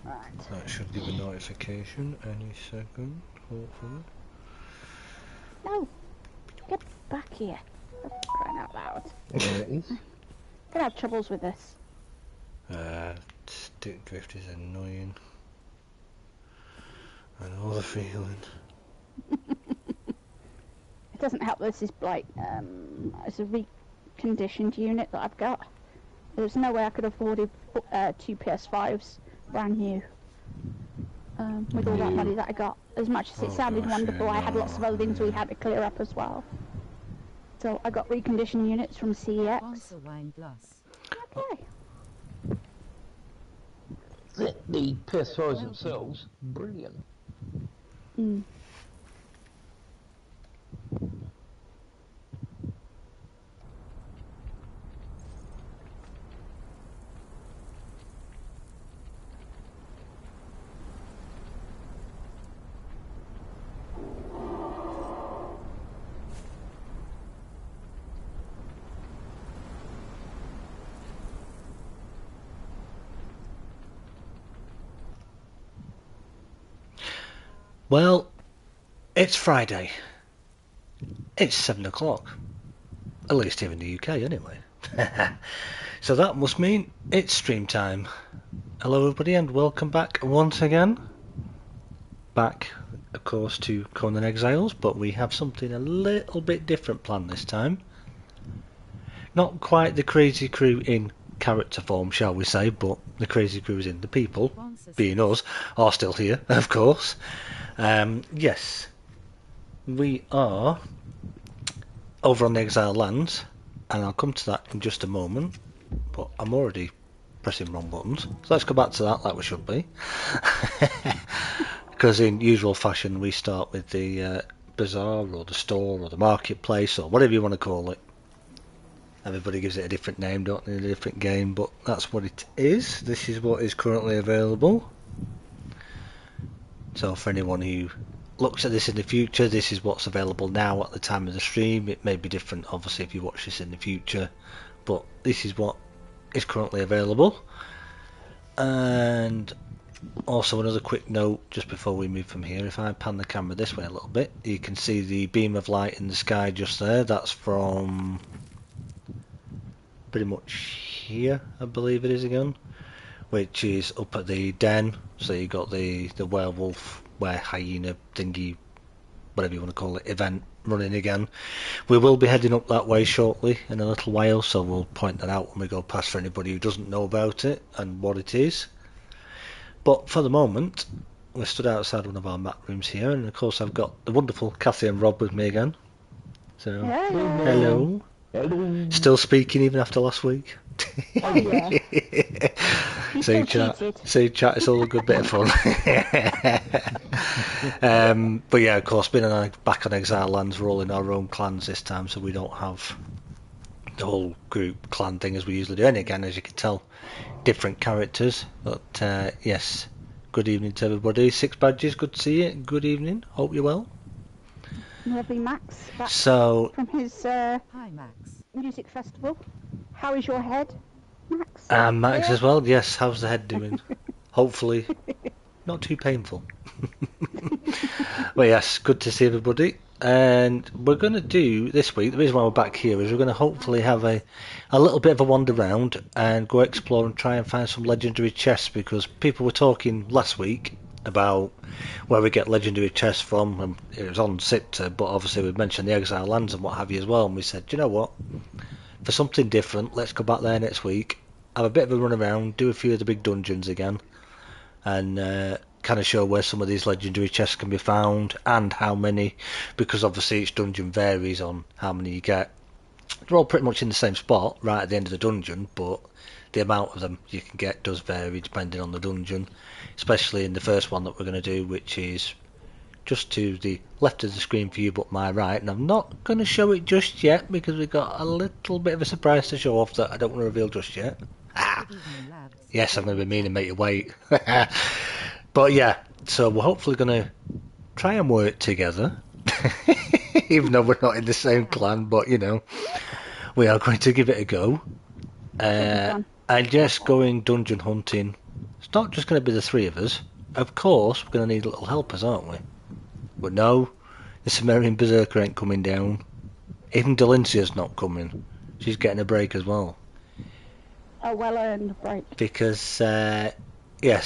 Right. That should give a notification any second, hopefully. No! Get back here. Oh, crying out loud. There it is. Gonna have troubles with this. Stick drift is annoying. I know the feeling. It doesn't help this is like, it's a reconditioned unit that I've got. There's no way I could afford 2 PS5s brand new. With all that money that I got. As much as it sounded wonderful, I had lots of other things we had to clear up as well. So I got reconditioned units from CEX. Okay. The PS5s themselves, brilliant. Well, it's Friday. It's 7 o'clock. At least here in the UK, anyway. So that must mean it's stream time. Hello, everybody, and welcome back once again. Back, of course, to Conan Exiles, but we have something a little bit different planned this time. Not quite the crazy crew in character form, shall we say, but the crazy crew is in the people, being us, are still here, of course. Yes, we are over on the Exile Lands, and I'll come to that in just a moment, but I'm already pressing wrong buttons, so let's go back to that like we should be. Because in usual fashion we start with the bazaar or the store or the marketplace or whatever you want to call it. Everybody gives it a different name, don't they, in a different game, but that's what it is. This is what is currently available. So for anyone who looks at this in the future, this is what's available now at the time of the stream. It may be different, obviously, if you watch this in the future, but this is what is currently available. And also another quick note, just before we move from here, if I pan the camera this way a little bit, you can see the beam of light in the sky just there. That's from pretty much here, I believe it is again, which is up at the den. So you got the werewolf, hyena thingy, whatever you want to call it, event running again. We will be heading up that way shortly in a little while, so we'll point that out when we go past for anybody who doesn't know about it and what it is. But for the moment, we stood outside one of our mat rooms here, and of course I've got the wonderful Kathy and Rob with me again. So, hello. Hello. Still speaking even after last week. Oh, yeah. See chat, it's all a good bit of fun. But yeah, of course, being back on Exile Lands, we're all in our own clans this time, so we don't have the whole group clan thing as we usually do. And again, as you can tell, different characters. But yes, good evening to everybody. Six Badges, good to see you. Good evening. Hope you're well. Lovely Max back from his Hi, Max. music festival. How is your head, Max? Max as well. Yes, how's the head doing? Hopefully not too painful. Well, yes, good to see everybody. And we're going to do this week, the reason why we're back here is we're going to hopefully have a little bit of a wander around and go explore and try and find some legendary chests, because people were talking last week about where we get legendary chests from, and it was on siptah, but obviously we mentioned the Exile Lands and what have you as well, and we said, you know what, for something different, let's go back there next week, have a bit of a run around, do a few of the big dungeons again, and kind of show where some of these legendary chests can be found and how many, because obviously each dungeon varies on how many you get. They're all pretty much in the same spot right at the end of the dungeon, but the amount of them you can get does vary depending on the dungeon, especially in the first one that we're going to do, which is just to the left of the screen for you but my right, and I'm not going to show it just yet because we've got a little bit of a surprise to show off that I don't want to reveal just yet. Yes, I'm going to be mean and make you wait. But yeah, so we're hopefully going to try and work together even though we're not in the same clan, but you know, we are going to give it a go. And just going dungeon hunting It's not just going to be the three of us. Of course, we're going to need little helpers, aren't we? But no, the Sumerian Berserker ain't coming down. Even Delincia's not coming. She's getting a break as well. A well-earned break. Because, yes,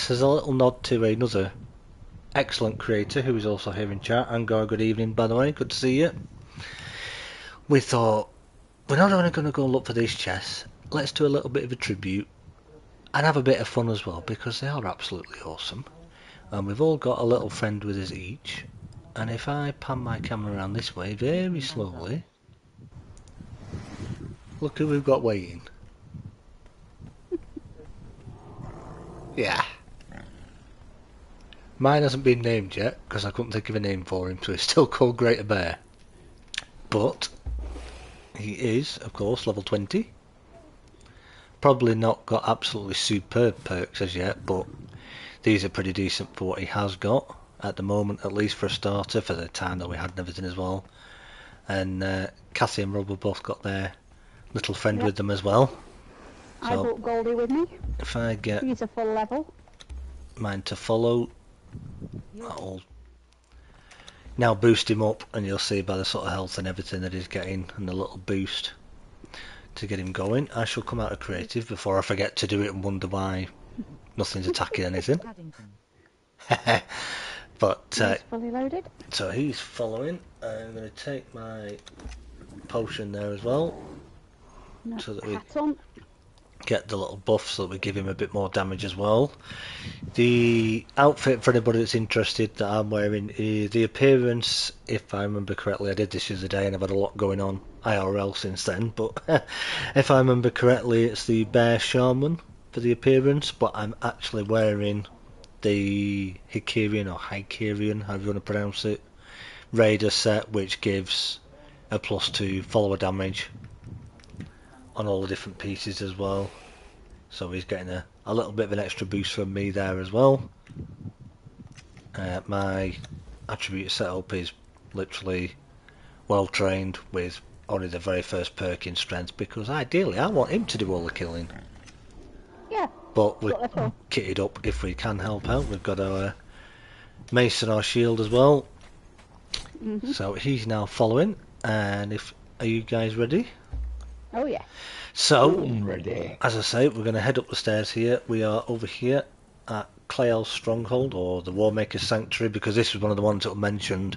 there's a little nod to another excellent creator who is also here in chat. Angor, good evening, by the way. Good to see you. We thought, we're not only going to go look for these chests, let's do a little bit of a tribute and have a bit of fun as well, because they are absolutely awesome. And we've all got a little friend with us each. And if I pan my camera around this way very slowly, look who we've got waiting. Yeah. Mine hasn't been named yet, because I couldn't think of a name for him, so he's still called Greater Bear. But he is, of course, level 20. Probably not got absolutely superb perks as yet, but these are pretty decent for what he has got at the moment, at least for a starter, for the time that we had and everything as well. And Cassie and Rob have both got their little friend with them as well. I brought Goldie with me. If I get He's a full level. mine to follow, that'll now boost him up, and you'll see by the sort of health and everything that he's getting, and the little boost to get him going. I shall come out of creative before I forget to do it and wonder why nothing's attacking anything. But He's fully loaded. so he's following. I'm going to take my potion there as well, No, so that we hat on. get the little buff, so that we give him a bit more damage as well. The outfit, for anybody that's interested, that I'm wearing is the appearance. If I remember correctly, I did this the other day and I've had a lot going on IRL since then, but if I remember correctly, it's the Bear Shaman for the appearance, but I'm actually wearing the Hikirian or Hykerian, however you want to pronounce it, Raider set, which gives a +2 follower damage on all the different pieces as well. So he's getting a little bit of an extra boost from me there as well. My attribute setup is literally well trained with only the very first perk in strength, because ideally I want him to do all the killing. Yeah. But we're What they're for. kitted up if we can help out. We've got our mace and our shield as well. Mhm. So he's now following, and are you guys ready? Oh yeah. So, Ready. as I say, we're going to head up the stairs here. We are over here at Clael's Stronghold, or the Warmaker's Sanctuary, because this was one of the ones that were mentioned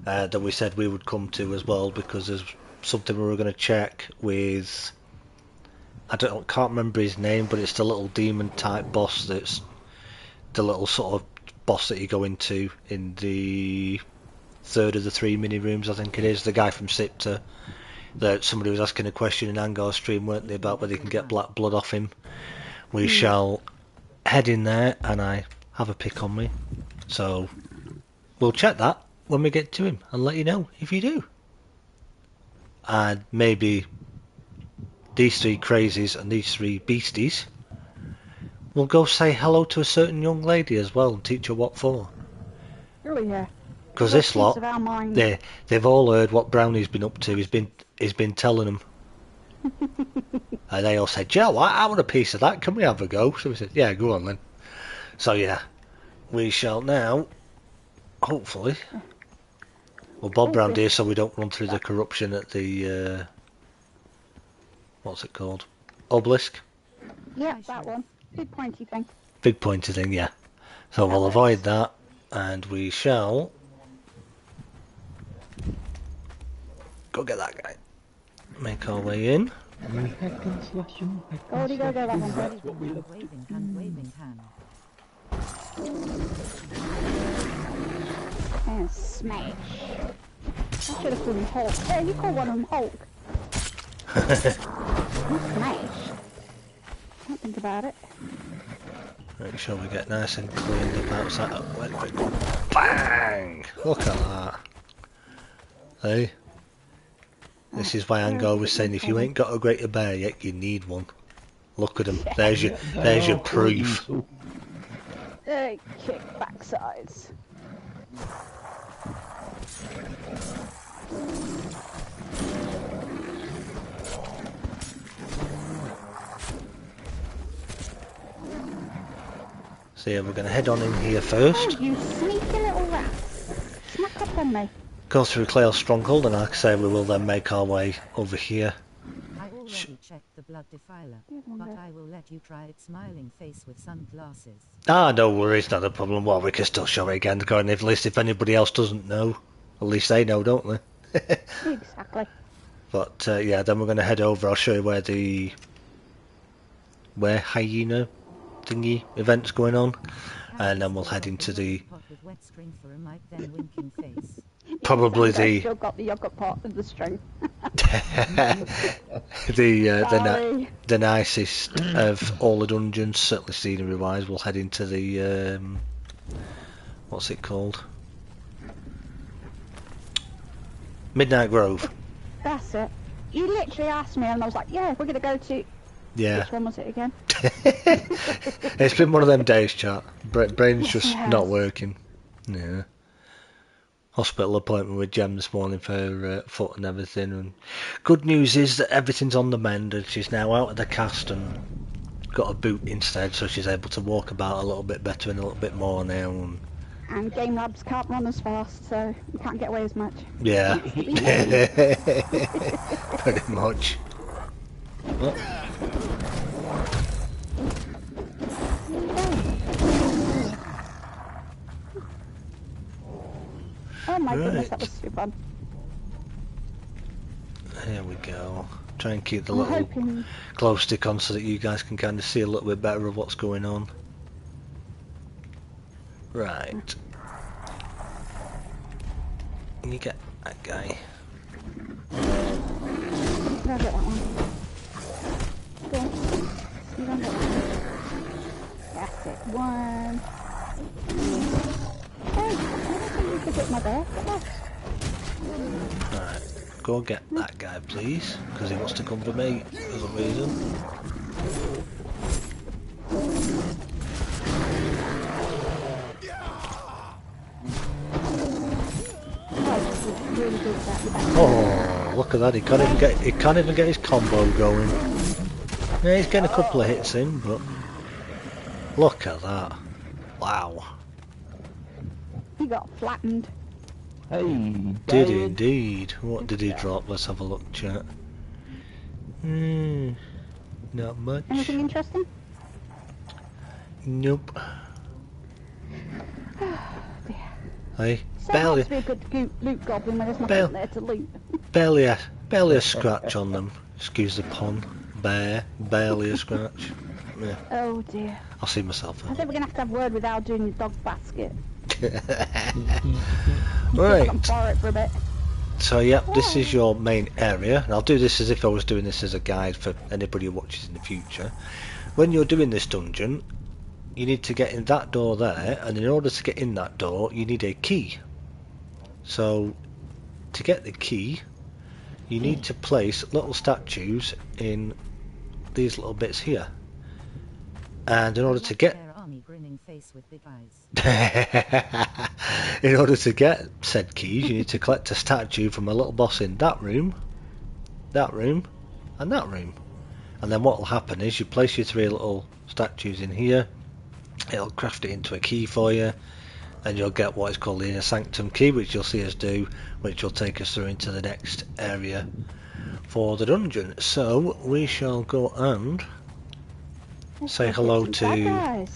that we said we would come to as well, because there's something we were going to check with, can't remember his name, but it's the little demon type boss that's the little sort of boss that you go into in the third of the 3 mini rooms, I think it is, the guy from siptah. That somebody was asking a question in Angor's stream, weren't they, about whether you can get black blood off him. We shall head in there, and I have a pick on me, so we'll check that when we get to him and let you know if you do. And maybe these three crazies and these three beasties will go say hello to a certain young lady as well and teach her what for. Oh yeah. Because this lot, Of our mind. they've all heard what Brownie's been up to. He's been telling them. And they all said, Joe, I want a piece of that. Can we have a go? So we said, yeah, go on then. So yeah, we shall now, hopefully, we'll bob round here so we don't run through the corruption at the, what's it called? Obelisk? Yeah, that one. Big pointy thing. Big pointer thing, yeah. So we'll avoid that, and we shall go get that guy. Make our way in. Goldie, go that one. That's what we look. Waving hand. And smash. I should have called him Hulk. Yeah, you call one of them Hulk. Smash. Don't think about it. Make sure we get nice and cleaned up outside. Oh, where did it go? Bang! Look at that. Hey? This is why Angor was saying, if you ain't got a greater bear yet, you need one. Look at them. There's your proof. They kick backsides. So yeah, we're going to head on in here first. Oh, you sneaky little rat. Smack up on me. Go through Clail's stronghold, and like I say, we will then make our way over here. I already checked the blood defiler, but I will let you try its smiling face with sunglasses. Ah, no worries, not a problem. Well, we can still show it again, and at least if anybody else doesn't know, at least they know, don't they? Exactly. But yeah, then we're going to head over. I'll show you where hyena thingy event's going on, and then we'll head into the probably the Still got the yogurt pot and the string. the nicest of all the dungeons, certainly scenery wise. We'll head into the what's it called? Midnight Grove. That's it. You literally asked me and I was like, yeah, we're going to go to... Yeah. Which one was it again? It's been one of them days, chat. Brain's Yes, just it has. not working. Yeah. Hospital appointment with Jem this morning for her foot and everything. And good news is that everything's on the mend and she's now out of the cast and got a boot instead, so she's able to walk about a little bit better and a little bit more now. And Game Labs can't run as fast, so you can't get away as much. Yeah. Pretty much. Oh. Oh my goodness, Right. that was super fun. There we go. Try and keep the I'm little hoping... glow stick on so that you guys can kind of see a little bit better of what's going on. Right. You get that guy. No, get that one. Go on. You don't get that one. That's it. One. Hey, I don't think you could hit my bear. Get lost. Right. Go get that guy, please, because he wants to come for me for some reason. Really good that. Oh, look at that! He can't even get his combo going. Yeah, he's getting a couple of hits in, but look at that! Wow. He got flattened. Hey, Did David. indeed. What did he drop? Let's have a look, chat. Not much. Anything interesting? Nope. Dear. Hey, So barely, to be a good loot goblin when there's Bell. nothing there to loot. barely a scratch on them. Excuse the pun. Barely a scratch. Yeah, Oh dear. I'll see myself. I think we're going to have word with Al doing your dog basket. Right. I'm borrow it for a bit. So yep, this is your main area, and I'll do this as if I was doing this as a guide for anybody who watches in the future. When you're doing this dungeon, you need to get in that door there, and in order to get in that door, you need a key. So, to get the key, you need to place little statues in these little bits here. And in order to get Their army grinning face with big eyes. in order to get said keys, you need to collect a statue from a little boss in that room, and that room. And then what will happen is you place your 3 little statues in here, it'll craft it into a key for you, and you'll get what is called the Inner Sanctum key, which you'll see us do, which will take us through into the next area for the dungeon. So we shall go and say hello to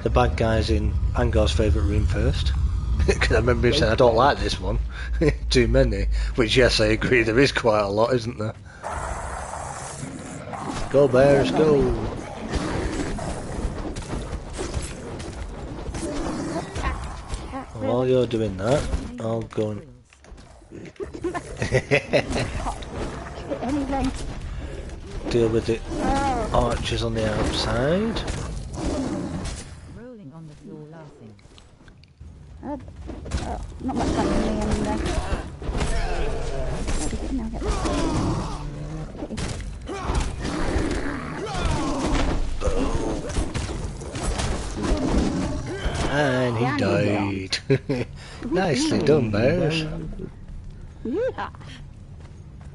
the bad guys in Angor's favourite room first. Because I remember him saying, I don't like this one. Too many. Which, yes, I agree, there is quite a lot, isn't there? Go bears, go! While you're doing that, I'll go and... Anything. deal with the Oh, archers on the outside. Rolling on the floor laughing. oh, not much like me in there. Oh, we did now get And he died. Nicely done, bears. Yeah.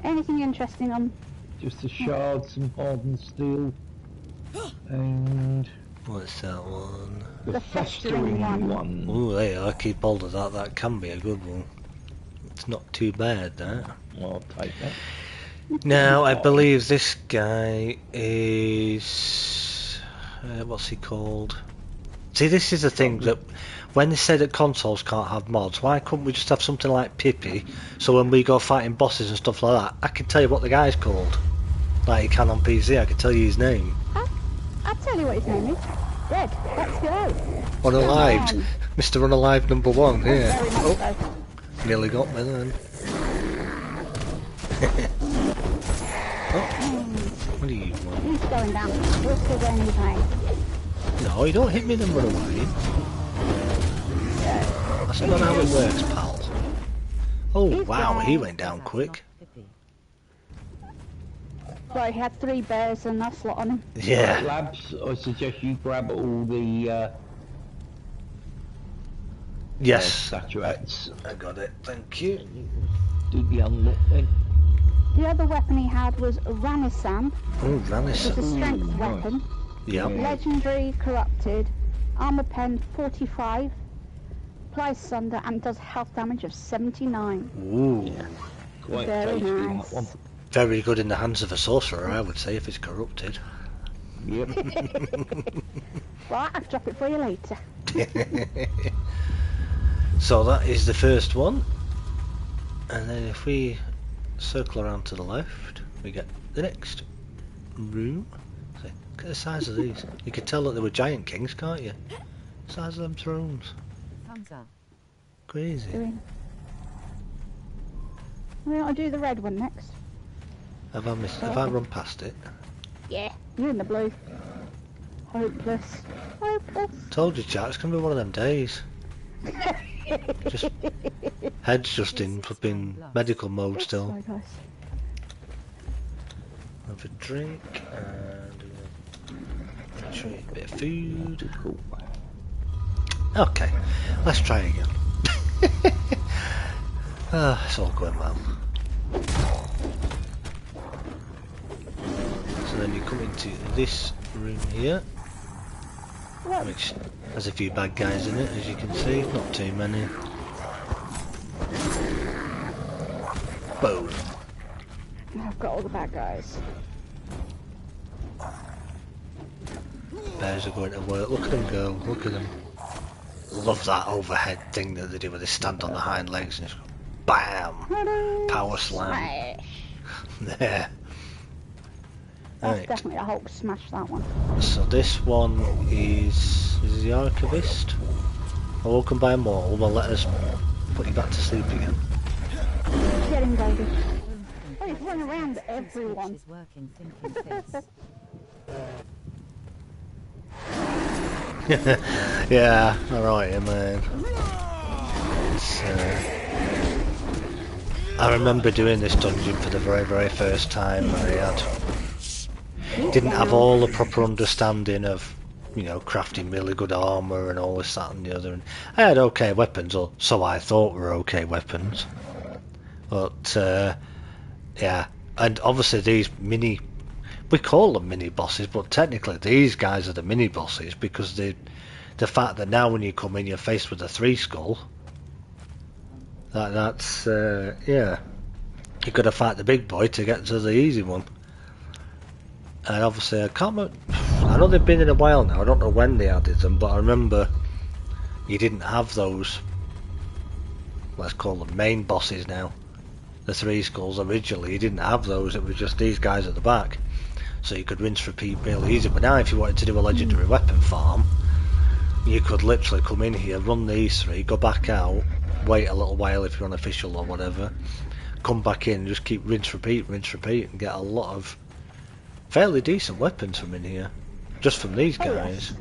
Anything interesting on... Just a shard, some hardened steel, and What's that one? The festering one. Oh, there you are. Keep hold of that. That can be a good one. It's not too bad, that. I'll take that. Now, I believe this guy is... what's he called? See, this is the thing that when they say that consoles can't have mods, why couldn't we just have something like Pippi? So when we go fighting bosses and stuff like that, I can tell you what the guy's called. Like you can on PC, I can tell you his name. I'll tell you what his name is. Red, let's go. Unalived. Mr. Unalived number 1, yeah. Very much so. Nearly got me then. Oh, what do you want? He's going down. We're still going his way. No, you don't hit me then run away. That's not how it works, pal. Oh, He's wow, down. he went down quick. Right, he had 3 bears and a slot on him. Yeah. Right, labs, I suggest you grab all the Yes. statuettes. I got it, thank you. Do the unlock then. The other weapon he had was a Ranisan. Oh, It was a Ranis. strength Ooh, nice. weapon. Yeah. Legendary, corrupted, armor pen 45, applies sunder and does health damage of 79. Ooh. Quite Very tasty, nice. that one. Very good in the hands of a sorcerer, I would say, if it's corrupted. Yep. Right, I'll drop it for you later. So that is the first one. And then if we circle around to the left, we get the next room. See, look at the size of these. You can tell that they were giant kings, can't you? The size of them thrones. Thumbs up. Crazy. We ought to do the red one next. Have I missed? Have I run past it? Yeah, you're in the blue. Hopeless. Hopeless. Told you, chat. It's gonna be one of them days. Just head's just in flipping medical mode still. Sorry, guys. Have a drink and show you a bit of food. Cool. Okay, let's try again. It's all going well. So then you come into this room here, which has a few bad guys in it, as you can see, not too many. Boom. I've got all the bad guys. Bears are going to work. Look at them go. Look at them. Love that overhead thing that they do where they stand on the hind legs and just go BAM! Power slam. Smash. There. That's Right. definitely a Hulk smash, that one. So this one is the Archivist. Awoken by a mortal. Well, let us put you back to sleep again. Get him, baby. Oh, he's running around everyone. Is working thinking face. Yeah, alright, man. It's, I remember doing this dungeon for the very, very first time. Didn't have all the proper understanding of, you know, crafting really good armour and all this, that and the other. And I had okay weapons, or so I thought were okay weapons. But, yeah. And obviously these mini... We call them mini bosses, but technically these guys are the mini bosses because the fact that now when you come in you're faced with a 3 skull. That's yeah. You've got to fight the big boy to get to the easy one. And obviously I can't remember, I know they've been in a while now, I don't know when they added them, but I remember you didn't have those, let's call them main bosses now. The 3 skulls originally, you didn't have those, it was just these guys at the back. So you could rinse repeat really easy, but now if you wanted to do a legendary weapon farm, you could literally come in here, run these 3, go back out, wait a little while if you're unofficial or whatever, come back in and just keep rinse repeat and get a lot of fairly decent weapons from in here, just from these guys.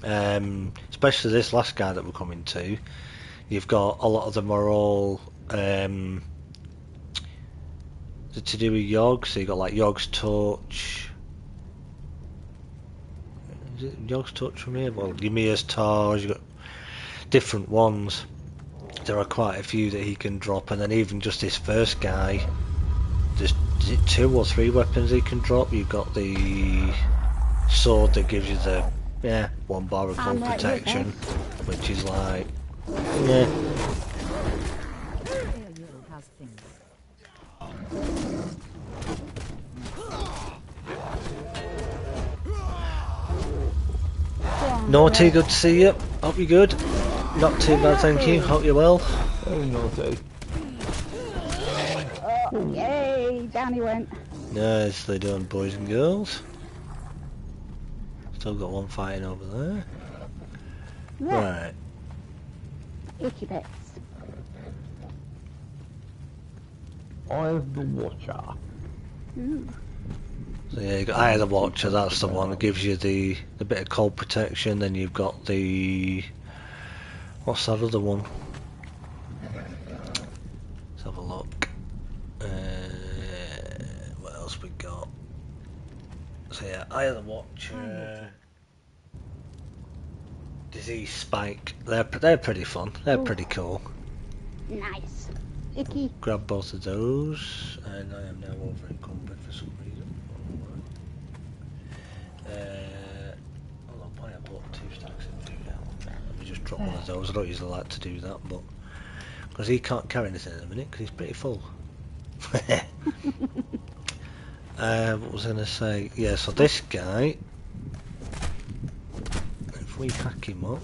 Especially this last guy that we're coming to, you've got a lot of them are all to do with Yogg, so you got like Yogg's Torch. Is it Yogg's Torch from here? Well, Ymir's Taj, you've got different ones. There are quite a few that he can drop, and then even just this first guy, there's 2 or 3 weapons he can drop. You've got the sword that gives you the Yeah, 1 bar of cold I'm right here, protection, guys. which is like, yeah. Here you'll have things. Go on, Naughty, Red. good to see you. Hope you're good. Not too bad, thank you. Hope you're well. Very naughty. Oh, yay! Down he went. Nicely done, boys and girls. Still got one fighting over there. Yeah. Right. Icky bits. Eye of the Watcher. Ooh. So yeah, you got Eye of the Watcher, that's the one that gives you the bit of cold protection, then you've got the... What's that other one? Let's have a look. What else we got? So yeah, Eye of the Watcher... Disease Spike, they're pretty fun, they're Ooh. pretty cool. Nice. Icky. Grab both of those, and I am now over encumbered for some reason. Hold on, I bought 2 stacks of food now. Let me just drop one of those. I don't usually like to do that, but because he can't carry anything in a minute because he's pretty full. What was I going to say? Yeah, so this guy, if we hack him up.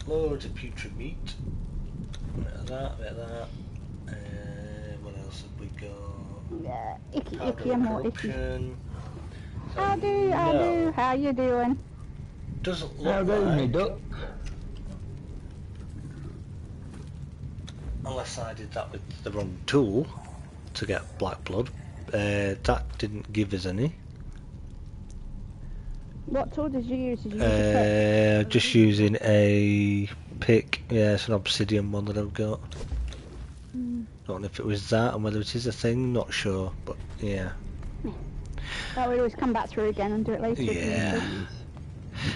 Loads of putrid meat. Bit of that, bit of that. What else have we got? Yeah, icky, Powder icky, and more icky. corruption. How do? How you doing? Doesn't How look do me, like, duck? unless I did that with the wrong tool to get black blood. That didn't give us any. What tool did you use? Did you use a pick? Just using a pick. Yeah, it's an obsidian one that I've got. Don't know if it was that and whether it is a thing, not sure, but yeah. Well, we always come back through again and do it later. if we need Yeah. to.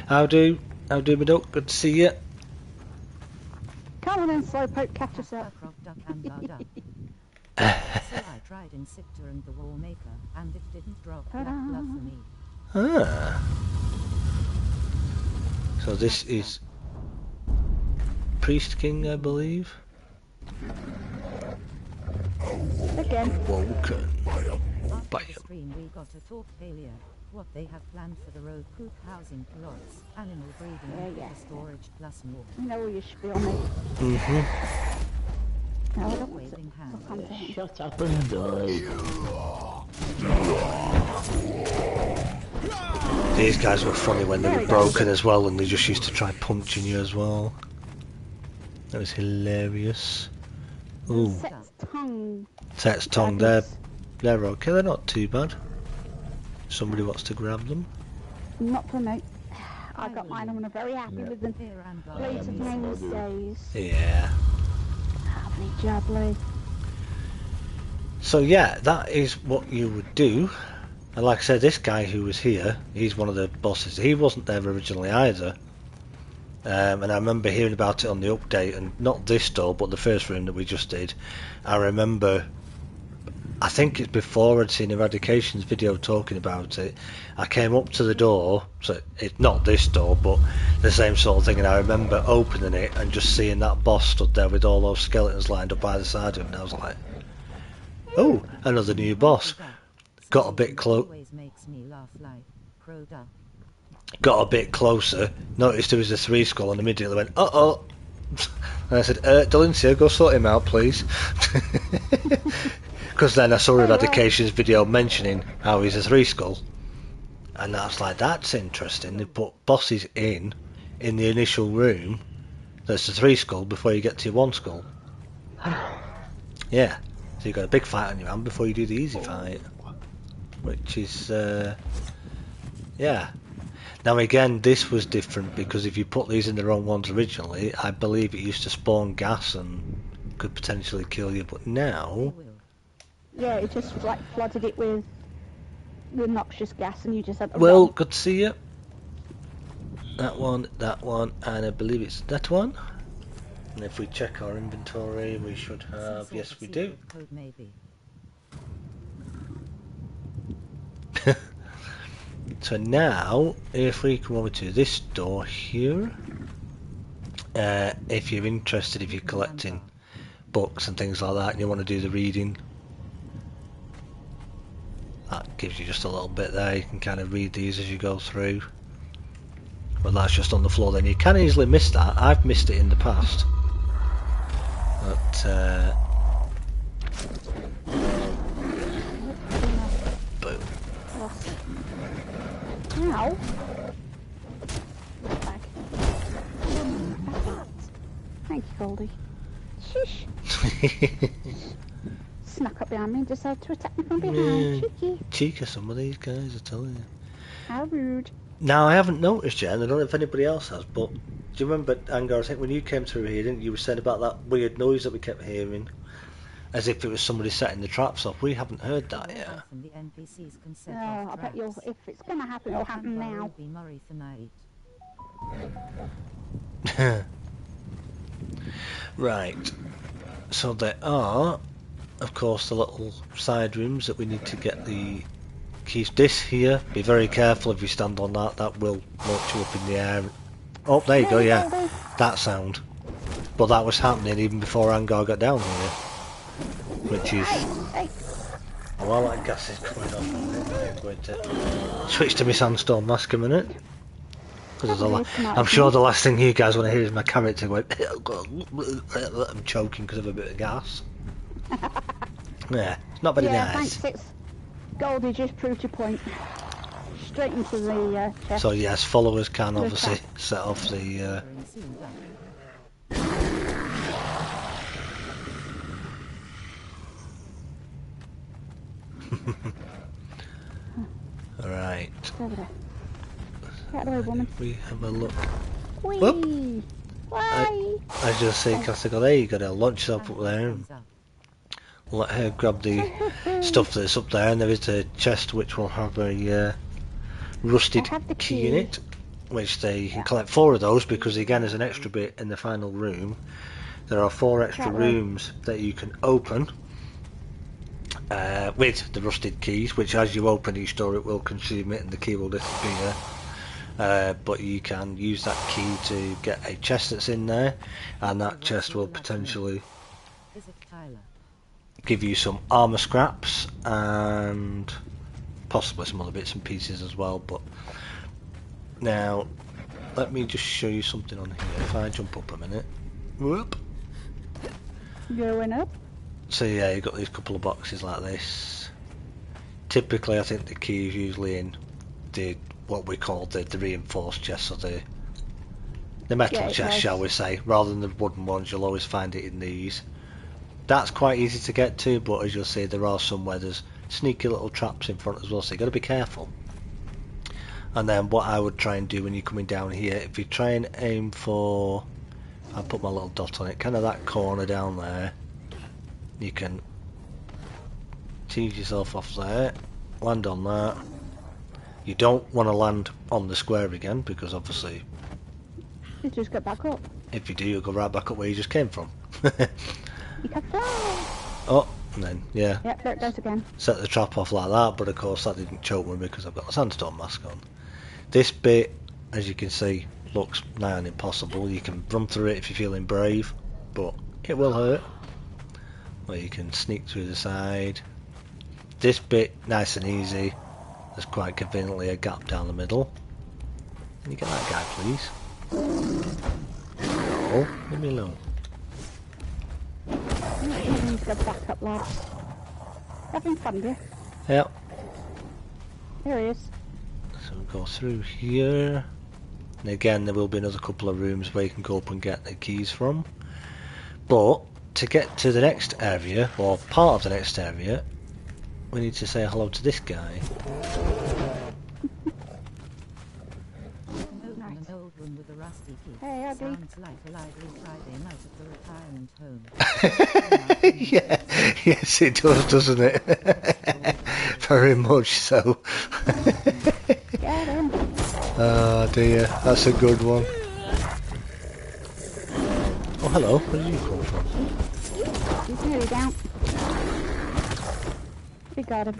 How do my duck? Good to see you. Come on then, Slowpoke, catch us up. So I tried in Siptah and the Wall Maker, and it didn't drop black blood for me. Ah. So this is Priest King, I believe. Again. Woken. After the stream we got to talk earlier, what they have planned for the road coop housing plots, animal breeding, Yeah. storage plus more. You know all your spiel, mate. No, I don't want to. Waving hand. I'll come to him. Shut up and die. These guys were funny when they were broken as well, and they just used to try punching you as well. That was hilarious. Ooh, Set's tongue. Set's tongue, they're okay, they're not too bad. Somebody wants to grab them. Not for me. I got mine. I'm very happy with them. Here and Blades of names days. Yeah. Lovely jubbly. So yeah, that is what you would do. And like I said, this guy who was here, he's one of the bosses. He wasn't there originally either. And I remember hearing about it on the update, and not this door, but the first room that we just did. I remember, I think it's before I'd seen Eradication's video talking about it. I came up to the door, so it's not this door, but the same sort of thing, and I remember opening it and just seeing that boss stood there with all those skeletons lined up by the side of him, and I was like, oh, another new boss. Got a bit close. Always makes me laugh like Crowder. Got a bit closer, noticed there was a 3 skull, and immediately went, uh-oh. And I said, Delencia, go sort him out, please. Because then I saw Eradication's video mentioning how he's a 3 skull. And I was like, that's interesting. They put bosses in the initial room that's a 3 skull before you get to your 1 skull. Yeah, so you've got a big fight on your hand before you do the easy fight. Which is, yeah. Now again, this was different because if you put these in the wrong ones originally, I believe it used to spawn gas and could potentially kill you, but now... Yeah, it just like flooded it with the noxious gas, and you just had to Well, run. good to see you. That one, and I believe it's that one. And if we check our inventory, we should Some have, sort yes of we do. secret code maybe. So now, if we come over to this door here, if you're interested, if you're collecting books and things like that, and you want to do the reading, that gives you just a little bit there. You can kind of read these as you go through. But that's just on the floor then. You can easily miss that. I've missed it in the past. But, boom. Ow. Back. Thank you, Goldie. Shush. Snuck up behind me and decided to attack me from behind. Yeah. Cheeky. Cheek of some of these guys, I tell you. How rude. Now, I haven't noticed yet, and I don't know if anybody else has, but do you remember, Angar, I think when you came through here, didn't you, you said about that weird noise that we kept hearing, as if it was somebody setting the traps off. We haven't heard that yet. Often the NPCs can set Oh, off I bet you'll, traps. if it's gonna happen, it'll happen now. Be Murray tonight. Right. So there are, of course, the little side rooms that we need to get the keys. This here, be very careful if you stand on that, that will launch you up in the air. Oh, there you go, yeah. That sound. But that was happening even before Angar got down here. Which is... Hey. While that gas is coming off, I'm going to switch to my sandstorm mask a minute. Because I'm sure the last thing you guys want to hear is my character going, I'm choking because of a bit of gas. Yeah, it's not very nice. Thanks, Goldie just proved your point. Straight into the chest. So yes, followers can obviously set off the... Right. Over there. Get out of the way, woman. We have a look. Whee! Whoop. Why? I just say, Castigo, there you go, there, launch yourself up there and let her grab the stuff that's up there, and there is a chest which will have a rusted key in it, which they can collect 4 of those, because again, as an extra bit in the final room, there are 4 extra rooms that you can open with the rusted keys, which as you open each door it will consume it and the key will disappear. But you can use that key to get a chest that's in there, and that chest will potentially give you some armour scraps and possibly some other bits and pieces as well. But now let me just show you something on here. If I jump up a minute, whoop, Going up. so yeah, you've got these couple of boxes like this. Typically I think the key is usually in the what we call the reinforced chest, or the metal chest, shall we say, rather than the wooden ones. You'll always find it in these. That's quite easy to get to, but as you'll see, there are some where there's sneaky little traps in front as well, so you've got to be careful. And then what I would try and do when you're coming down here, if you try and aim for, I'll put my little dot on it, kind of that corner down there, you can tease yourself off there, land on that. You don't want to land on the square again, because obviously You just get back up. if you do, you'll go right back up where you just came from. You can fly. Oh, and then yeah, Yep, there it goes again. set the trap off like that, but of course that didn't choke me because I've got the sandstorm mask on. This bit, as you can see, looks nigh on impossible. You can run through it if you're feeling brave, but it will hurt. Or you can sneak through the side. This bit, nice and easy. There's quite conveniently a gap down the middle. Can you get that guy, please? No, leave me alone. You need to go back up, lads. Having fun, dear. Yep. There he is. So we'll go through here. And again, there will be another couple of rooms where you can go up and get the keys from. But to get to the next area, or part of the next area, we need to say hello to this guy. Hey, ugly. Sounds like a lively Friday night at the retirement home. Yeah, yes it does, doesn't it? Very much so. Get him. Oh dear, that's a good one. Oh, hello. Where did you come from? He's nearly down. We got him.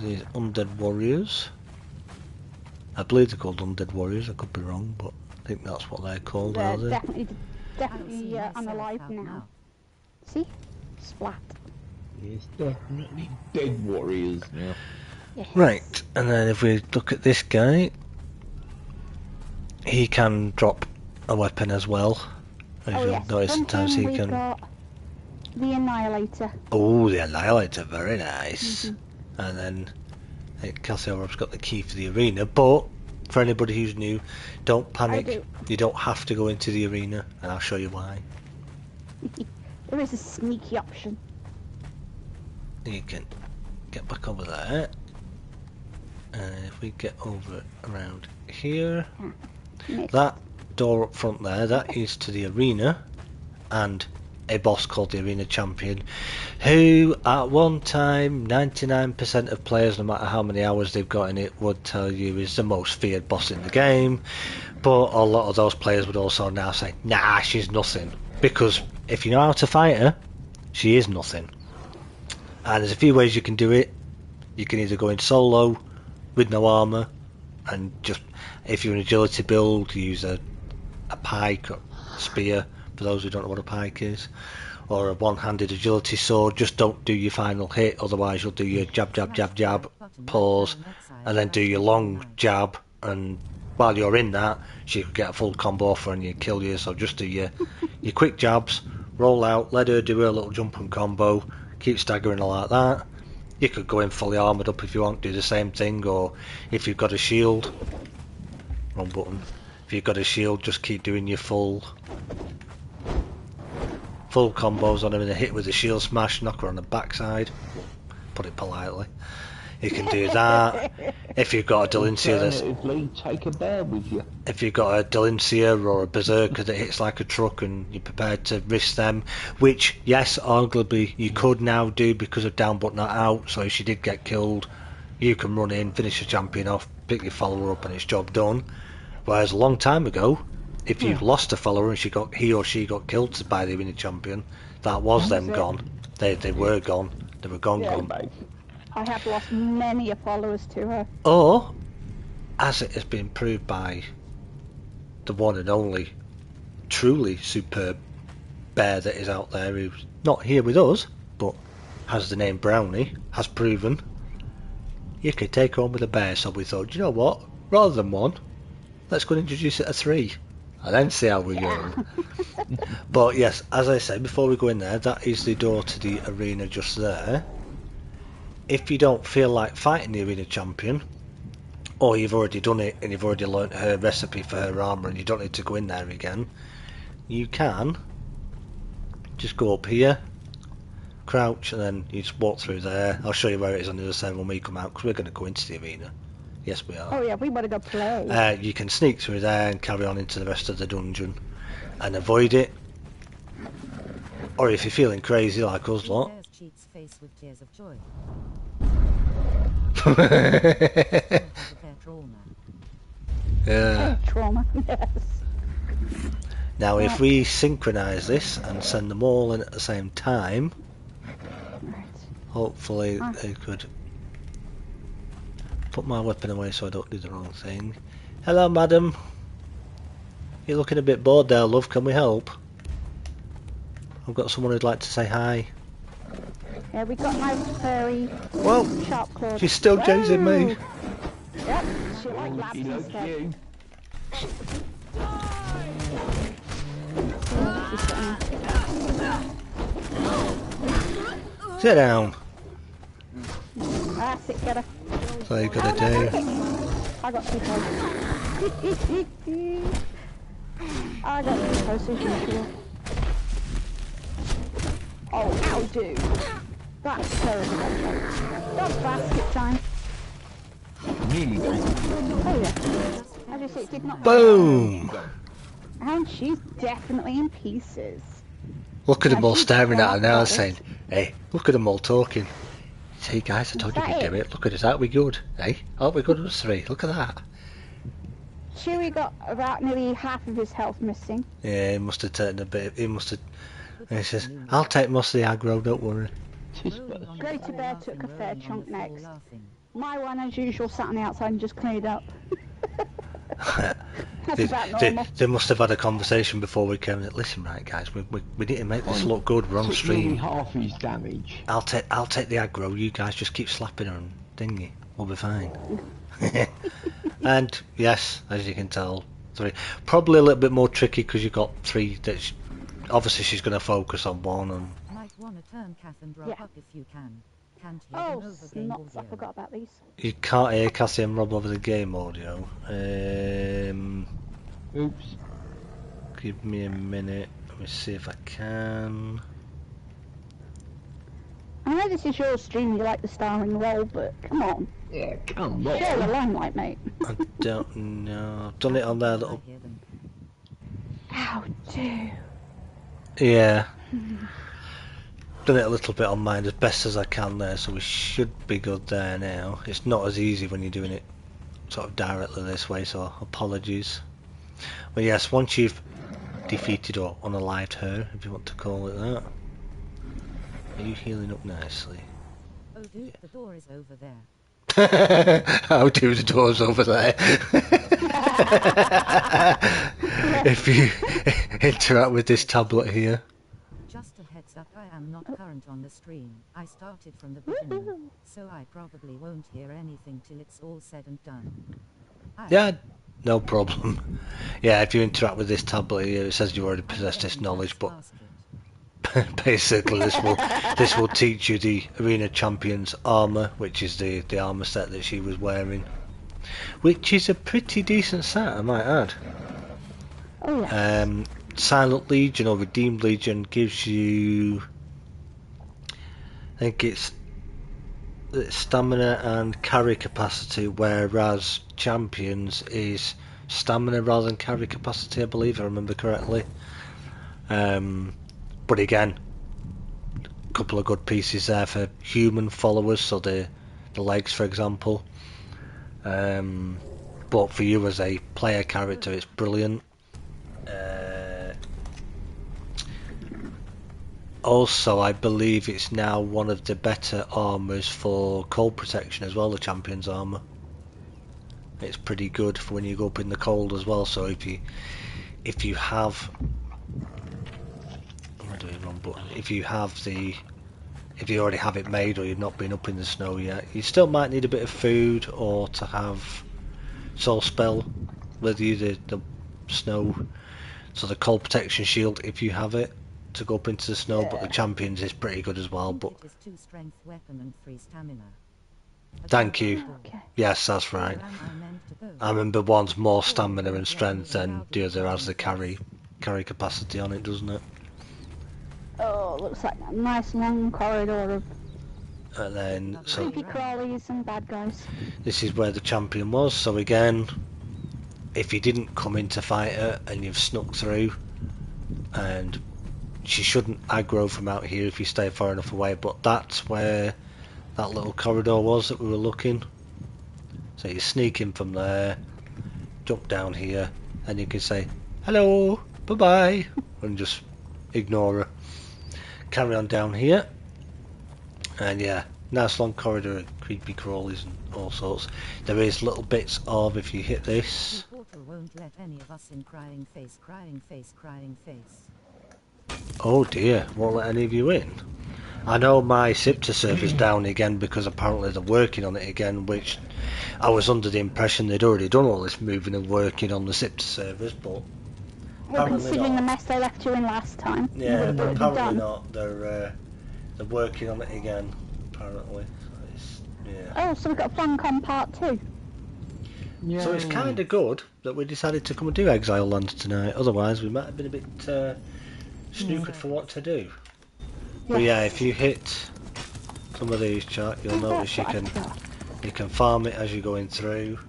These undead warriors. I believe they're called undead warriors. I could be wrong, but I think that's what they're called. They're Are they? definitely unalive now. See? Splat. It's definitely dead warriors now. Yes. Right, and then if we look at this guy, he can drop a weapon as well. As Oh you'll yes. notice From sometimes him he we've can. got the Annihilator. Oh, the Annihilator, very nice. Mhm. And then I think Cassiorob's got the key for the arena, but for anybody who's new, don't panic. do. You don't have to go into the arena, and I'll show you why. There is a sneaky option. You can get back over there. And if we get over around here, Missed. that door up front there, that is to the arena, and a boss called the Arena Champion, who at one time 99% of players, no matter how many hours they've got in it, would tell you is the most feared boss in the game. But a lot of those players would also now say, nah, she's nothing, because if you know how to fight her, she is nothing. And there's a few ways you can do it. You can either go in solo with no armor, and just, if you're an agility build, use a pike or spear, for those who don't know what a pike is, or a one-handed agility sword. Just don't do your final hit, otherwise you'll do your jab, jab, jab, jab, pause, and then do your long jab, and while you're in that, she could get a full combo off her and you kill you. So just do your quick jabs, roll out, let her do her little jump and combo, keep staggering her like that. You could go in fully armoured up if you want, do the same thing, or if you've got a shield, wrong button, if you've got a shield, just keep doing your full combos on her and a hit with a shield smash, knock her on the backside, put it politely. You can do that. If you've got a Delincia that's... Alternatively, take a bear with you. If you've got a Delincia or a Berserker that hits like a truck and you're prepared to risk them, which, yes, arguably you could now do because of down but not out, so if she did get killed, you can run in, finish your champion off, pick your follower up and it's job done. Whereas a long time ago, if you lost a follower and he or she got killed by the Arena Champion, that was them gone. They were gone. They were gone. I have lost many followers to her. Or, as it has been proved by the one and only truly superb bear that is out there, who's not here with us, but has the name Brownie, has proven you could take her on with a bear. So we thought, you know what, rather than one, let's go and introduce it to 3 and then see how we go. But yes, as I said, before we go in there, that is the door to the arena just there. If you don't feel like fighting the Arena Champion, or you've already done it and you've already learnt her recipe for her armour and you don't need to go in there again, you can just go up here, crouch, and then you just walk through there. I'll show you where it is on the other side when we come out, because we're going to go into the arena. Yes, we are. Oh yeah, we better go play. You can sneak through there and carry on into the rest of the dungeon and avoid it. Or if you're feeling crazy like us lot, Cheeks face with tears of joy. yeah. Trauma, yes. Now if we synchronise this and send them all in at the same time, Right. hopefully they could put my weapon away so I don't do the wrong thing. Hello madam, you're looking a bit bored there, love, can we help? I've got someone who'd like to say hi. Yeah, we got my furry Whoa, sharp claws. she's still chasing me. Yep, she like labs He loves instead. you. Sit down. That's it, get her. That's all you gotta do. I got too close. I got too close as usual. Oh, how do? That's terrible. That's basket time. Nearly done. Oh yeah. I just it did not. Boom! And she's definitely in pieces. Look at them all she's staring at her now quiet saying, hey, look at them all talking. See, guys, I told you Is we that could do it? it. Look at us, aren't we good? Hey, aren't we good as 3? Look at that. Chewie got about nearly half of his health missing. Yeah, he must have taken a bit. He must have. Put He up says, the moon. "I'll take most of the aggro. Don't worry." Just Rolling but on the Greater floor Bear laughing, took a fair rolling on chunk the floor next. laughing. My one, as usual, sat on the outside and just cleared up. That's They, about normal. they must have had a conversation before we came. Listen, right, guys, we need to make this look good. We're on took nearly stream. half his damage. I'll take the aggro. You guys just keep slapping her and dingy. We'll be fine. And yes, as you can tell, 3. Probably a little bit more tricky because you've got 3. Obviously, she's going to focus on one. And Might wanna turn Kath and drop Yeah. up if you can. Can't hear Oh, them over game nuts, I audio. forgot about these. you can't hear Cassie and Rob over the game audio. Oops. Give me a minute. Let me see if I can. I know this is your stream, you like the starring role, but come on. Yeah, come Share the on. limelight, mate. I don't know. I've done it on their little. I hear them. How do? Yeah. Done it a little bit on mine as best as I can there, so we should be good there now. It's not as easy when you're doing it sort of directly this way, so apologies. But yes, once you've defeated or unalived her, if you want to call it that, are you healing up nicely? Oh dude, the door is over there. How do the doors over there? If you interact with this tablet here. Just a heads up, I am not current on the stream. I started from the beginning, Woohoo. so I probably won't hear anything till it's all said and done. Yeah, no problem. Yeah, if you interact with this tablet here, it says you already possess this knowledge, but basically this will teach you the Arena Champion's armour, which is the armour set that she was wearing. Which is a pretty decent set, I might add. Oh, yeah. Silent Legion or Redeemed Legion gives you, I think it's stamina and carry capacity, whereas Champions is stamina rather than carry capacity, I believe, if I remember correctly. But again, a couple of good pieces there for human followers, so the legs, for example. But for you as a player character, it's brilliant. Also, I believe it's now one of the better armours for cold protection as well, the Champion's armour. It's pretty good for when you go up in the cold as well, so if you have... I'm doing wrong button. If you already have it made or you've not been up in the snow yet, you still might need a bit of food or to have Soul Spell with you, the snow, so the cold protection shield if you have it, to go up into the snow, but the Champions is pretty good as well. But It is 2 strength weapon and 3 stamina. thank you. Okay. Yes, that's right. Where am I meant to go? I remember one's more stamina and strength than the other has the carry capacity on it, doesn't it? Oh, looks like a nice long corridor of And then so creepy crawlies and bad guys. this is where the Champion was. So again, if you didn't come in to fight her and you've snuck through, and she shouldn't aggro from out here if you stay far enough away, but that's where that little corridor was that we were looking. So you sneak in from there, jump down here, and you can say hello, bye bye, and just ignore her. Carry on down here, and yeah, nice long corridor of creepy crawlies and all sorts. There is little bits of, if you hit this, The portal won't let any of us in. Crying face, crying face, crying face. oh dear, won't let any of you in. I know my siptah server's down again because apparently they're working on it again, which I was under the impression they'd already done all this moving and working on the siptah servers, but Well, apparently considering not. the mess they left you in last time, you Yeah, would but have apparently done. not. They're working on it again, apparently. So it's, yeah. Oh, so we've got FunCon Part 2. Yeah. So it's kind of good that we decided to come and do Exile Land tonight. Otherwise, we might have been a bit snookered for what to do. But yeah, if you hit some of these, chat, you'll notice you That's what can I've got. you can farm it as you're going through.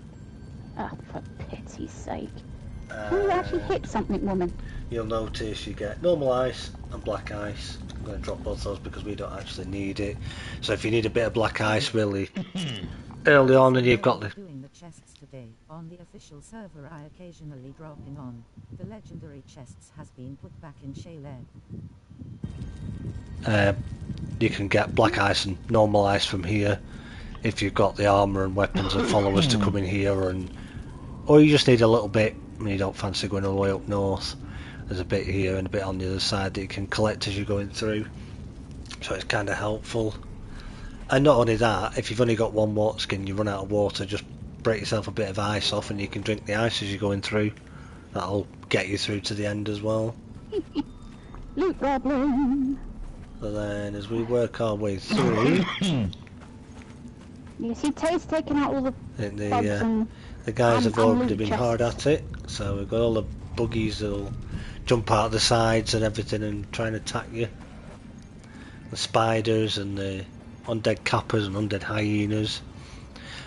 Oh, for pity's sake. Can you actually hit something, woman? You'll notice you get normal ice and black ice. I'm going to drop both those because we don't actually need it. So if you need a bit of black ice really early on and you've got the... Doing the chests today. On the official server I occasionally dropping on. The legendary chests has been put back in shale egg. You can get black ice and normal ice from here if you've got the armour and weapons and followers to come in here, and or you just need a little bit when you don't fancy going all the way up north. There's a bit here and a bit on the other side that you can collect as you're going through, so it's kind of helpful. And not only that, if you've only got one water skin, you run out of water, just break yourself a bit of ice off and you can drink the ice as you're going through. That'll get you through to the end as well. Loot goblin. So then as we work our way through, You see, Tay's taking out all the bugs and the guys have already loot been chests. hard at it, so we've got all the buggies that'll jump out the sides and everything and try and attack you. The spiders and the undead kappas and undead hyenas.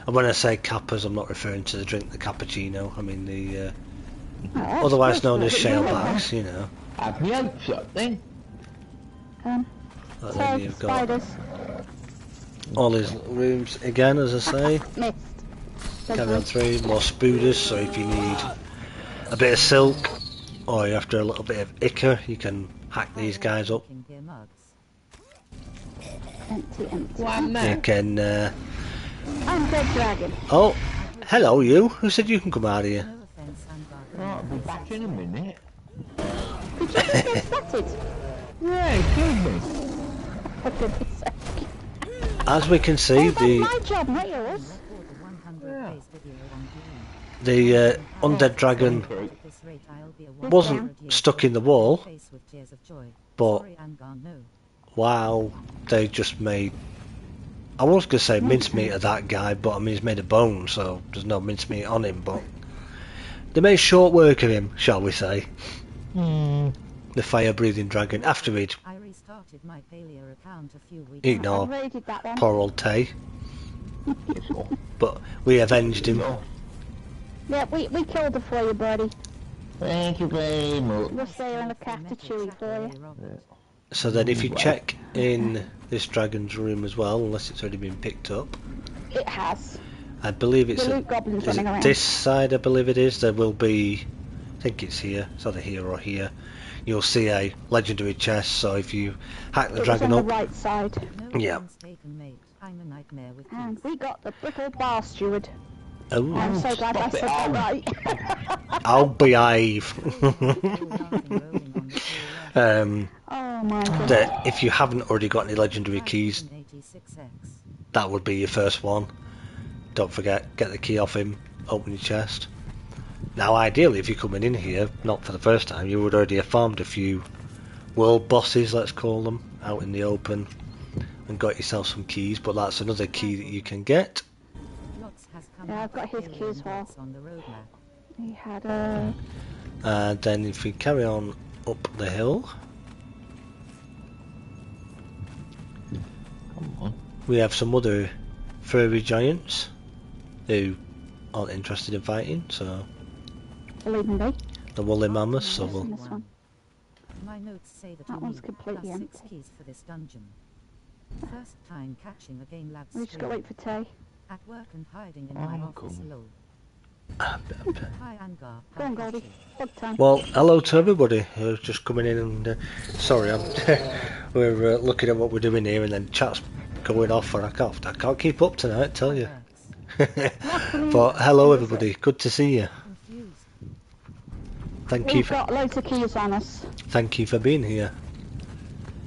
And when I say kappas, I'm not referring to the drink the cappuccino, I mean the Oh, otherwise that's known as good. shalebacks, you know. Have you had something? And then Tay, you've got spiders. all his rooms again, as I say. Missed. Carry on through, more spooders, so if you need a bit of silk or you're after a little bit of ichor, you can hack these guys up. Gear mugs. Empty, empty. Why You not? can I'm dead dragon. oh, hello you, who said you can come out of here? No offense, Angar. Right, I'll be back in a minute. Did you just get spotted? Yeah, kill me. For goodness sake. As we can see, Oh, that's my job, not yours. Record the 100 days video on Green. the undead dragon At this rate, I'll be a wasn't 100 years stuck in the old. wall, Face with tears of joy. but Sorry, Angar, no. wow, they just made, I was going to say mincemeat of that guy, but I mean he's made of bone, so there's no mincemeat on him, but they made short work of him, shall we say. The fire-breathing dragon, after he'd I restarted my failure account a few weeks eaten I our raided that one. poor old Tay, but we avenged him. Yeah, we killed her for you, buddy. Thank you very much. We'll stay and look after Chewie for you. So then if you check in this dragon's room as well, unless it's already been picked up, It has. I believe it's The loot goblins is running it around. this side, I believe it is, there will be, I think it's here, it's either here or here, you'll see a legendary chest, so if you hack the It was dragon on the up, right side. No Yeah. mistaken, mate. I'm a nightmare with And keys. we got the brittle bar steward. oh, I'm so glad I stop it, said that Alan. right. I'll behave. Oh my god. That if you haven't already got any legendary keys, 586X. that would be your first one. Don't forget, get the key off him, open your chest. Now ideally if you're coming in here, not for the first time, you would already have farmed a few world bosses, let's call them, out in the open and got yourself some keys, but that's another key that you can get. Lots has come Yeah, out I've got of his key as well. Lots on the roadmap. He had a... And then if we carry on up the hill, Come on. we have some other furry giants who aren't interested in fighting, so Believe me. the woolly mammoths, so Yes, we'll in this one. My notes say that That you one's need completely plus 6 empty. keys for this dungeon. First time catching a game lab We just gotta wait for Tay. at work and hiding in Oh, my office cool. lol. Ah, Hi Angar. Go on, how are Goldie. you? Bug time. Well, hello to everybody who's just coming in and sorry, I'm we're looking at what we're doing here and then chat's going off and I can't keep up tonight, tell you. But hello everybody, good to see you. Confused. Thank you We've for got loads of keys on us. thank you for being here.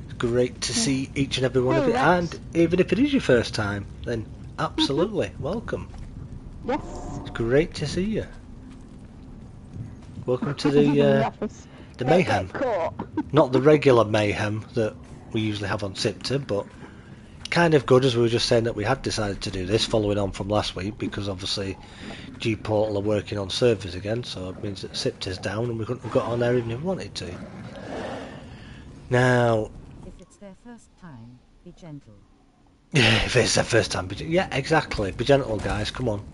It's great to see each and every one of Hey, you, Rex. and even if it is your first time, then absolutely welcome. Yes. It's great to see you. Welcome to In the office. the Don't mayhem. get caught. Not the regular mayhem that we usually have on siptah, but kind of good, as we were just saying that we had decided to do this following on from last week because obviously G-Portal are working on servers again, so it means that siptah's down and we couldn't have got on there even if we wanted to. Now, If it's their first time, be gentle. if it's their first time, yeah, exactly, be gentle guys, come on.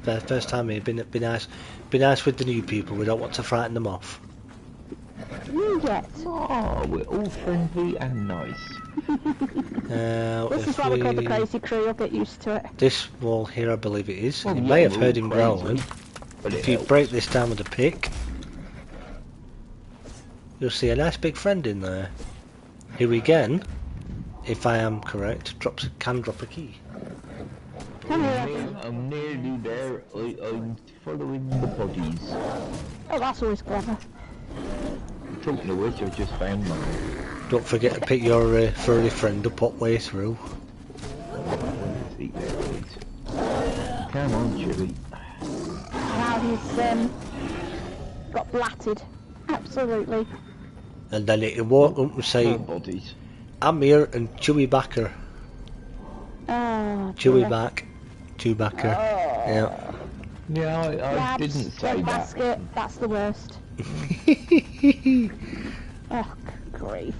First time here, be nice with the new people, we don't want to frighten them off. You get. Oh, we're all friendly and nice. This is why we call the crazy crew. You'll get used to it. This wall here, I believe it is. Well, You yeah, may have we're heard all him crazy, growling. but it If you helps. break this down with a pick, you'll see a nice big friend in there. Who again, if I am correct, can drop a key. Come here. I'm nearly there. I'm following the bodies. Oh, that's always clever. Talking of which, I just found mine. Don't forget to pick your furry friend up what way through. Come on, Chili. Now he's got blatted. Absolutely. And then it can walk up and say, More bodies. I'm here and Chewy backer. Oh, Chewy dear. back. Chewbacca. Yeah. Yeah, I Labs, didn't say red that. basket, that's the worst. Oh, grief.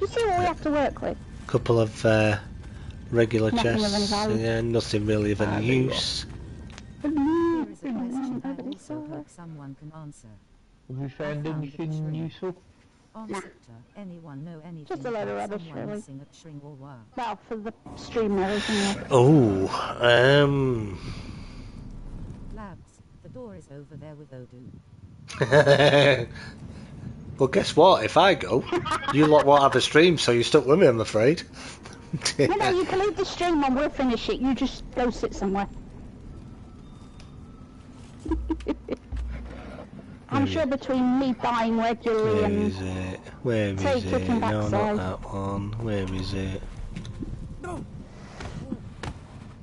You see what we have to work with? Couple of regular Nothing of any chests. value. Yeah, nothing really of any use. Here is a question I also hope someone can answer. Have we found anything useful? On Nah. siptah, anyone know anything Just a load of about rubbish, someone really. missing a string or wire? Well, for the stream there, isn't it? Oh, Labs, the door is over there with Odoo. well, guess what? If I go, you lot won't have a stream, so you're stuck with me, I'm afraid. No, you can leave the stream on, we'll finish it. You just go sit somewhere. I'm sure between me dying regularly Where and... is it? Where is Take it? looking No, backside. not that one. Where is it?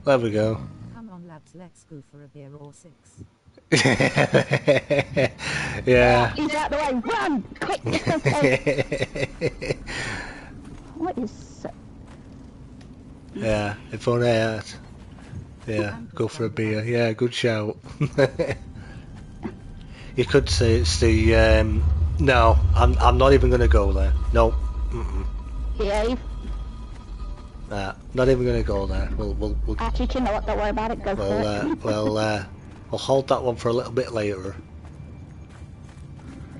There we go. Come on, Labs, let's go for a beer or six. Yeah. He's out the way, run! Quick, let's go take... What is... Yeah, if only I had. Yeah, go for a beer. Yeah, good shout. You could say it's the. No, I'm not even going to go there. No. Behave. Nah, not even going to go there. We'll Actually, you know what, don't worry about it, go for it. we'll hold that one for a little bit later.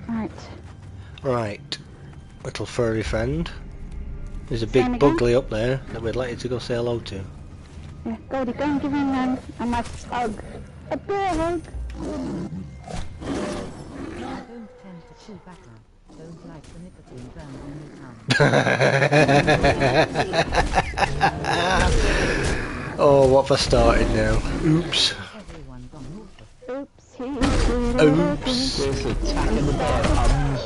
Right. Right, little furry friend. There's a Same big again? bugly up there that we'd like you to go say hello to. Yeah, Goldie, go and give him a nice hug. A bear hug. Don't tend to chew backer. Don't like the nicotine burn on your tongue. Oh, what have I started now? Oops. Everyone gone north of Oopsie. Oops. There's attacking the bums.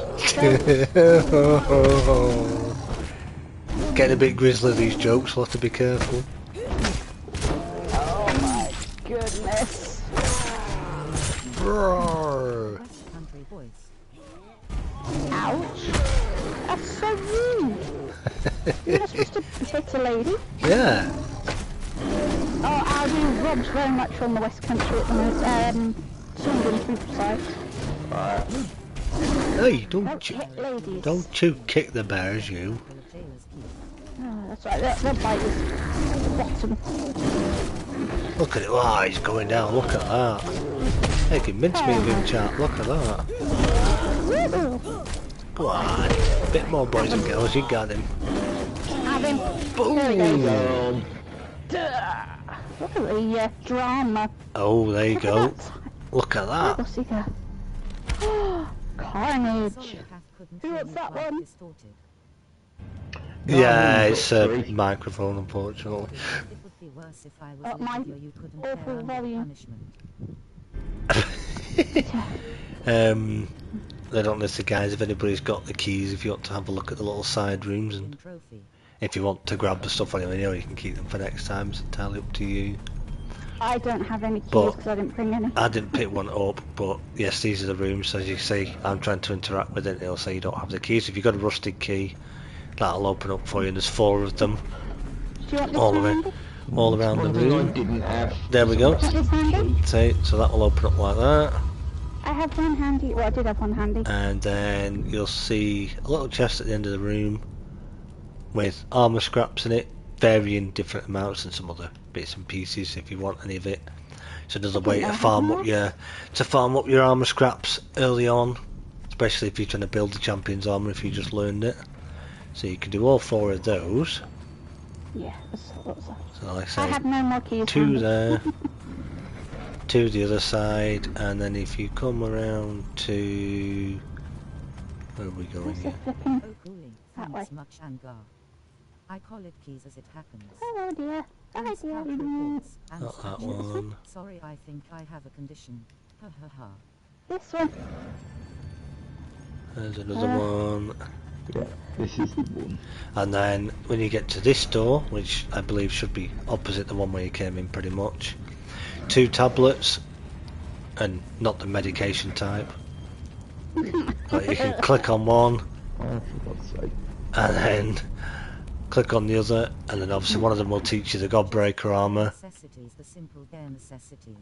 Getting a bit grisly, these jokes, we'll have to be careful. Oh my goodness. Roar. West Country boys. Ouch. That's so rude. You're not supposed to hit a lady. Yeah. Oh, our new Rob's very much from the West Country at the moment. Swindon, to be precise. Hey, Don't don't you, hit ladies. don't you kick the bears, you. For the jailer's keep. Oh, that's right, their bite is bottom. Look at it. Oh, he's going down. Look at that. They can mince me in chat. Look at that. Woo! Go on. A bit more boys and girls. You got him. Have him. There we go. Duh. Look at the drama. Oh, there you Look go. at that. Look at that. What's he got? Carnage. Sorry, Kath couldn't Who hear wants you, that quite one? distorted. Yeah, No, it's a sorry. microphone, unfortunately. It would be worse if I was My a video you couldn't awful bear under volume. punishment. I don't know if the guys, if anybody's got the keys, if you want to have a look at the little side rooms, and In trophy. if you want to grab the stuff anyway, you know, you can keep them for next time. It's entirely up to you. I don't have any keys But- because I didn't bring any. I didn't pick one up, but yes, these are the rooms. As you see, I'm trying to interact with it. It'll say you don't have the keys. If you've got a rusted key, that'll open up for you. And there's 4 of them Do you want this all one, around, Andy? all around the One thing I room. didn't have. There we go. Want this handy? So that will open up like that, I have one handy. Well, I did have one handy. and then you'll see a little chest at the end of the room with armor scraps in it, varying different amounts, and some other bits and pieces if you want any of it. So there's a way to farm up your armor scraps early on, especially if you're trying to build the champion's armor if you just learned it. So you can do all 4 of those. Yeah, that's So like I I say, have no more keys. 2 handy. there, 2 the other side, and then if you come around to... Where are we going Where's the here? flipping? Oh cooling, That way. thanks much Angar. I call it keys as it happens. Oh dear. Oh And dear. scout reports, and Not that such. one. Sorry, I think I have a condition. Ha ha ha. This one. There's another Uh. one. Yeah, this is the one. And then when you get to this door, which I believe should be opposite the one where you came in pretty much, 2 tablets, and not the medication type. But you can click on one, Oh, for God's sake. and then click on the other, and then obviously one of them will teach you the Godbreaker armor. Necessities, the simple bare necessities.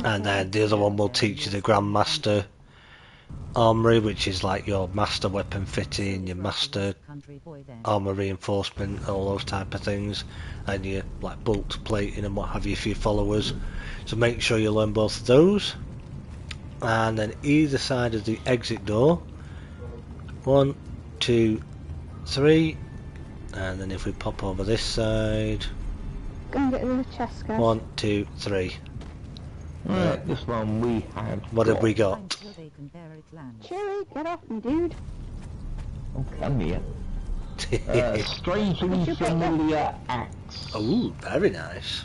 And then the other one will teach you the Grandmaster Armory, which is like your master weapon fitting, your master Country boy then. armor reinforcement, all those type of things, and your like bolt plating and what have you for your followers. So make sure you learn both of those. And then either side of the exit door, 1, 2, 3, and then if we pop over this side, Go and get the chest, guys. 1, 2, 3. Right, this one we have. What have we I'm got? sure they can bear it land. Cheery, get off me, dude. Oh, come here. Strangely Did you get that? familiar axe. Oh, very nice.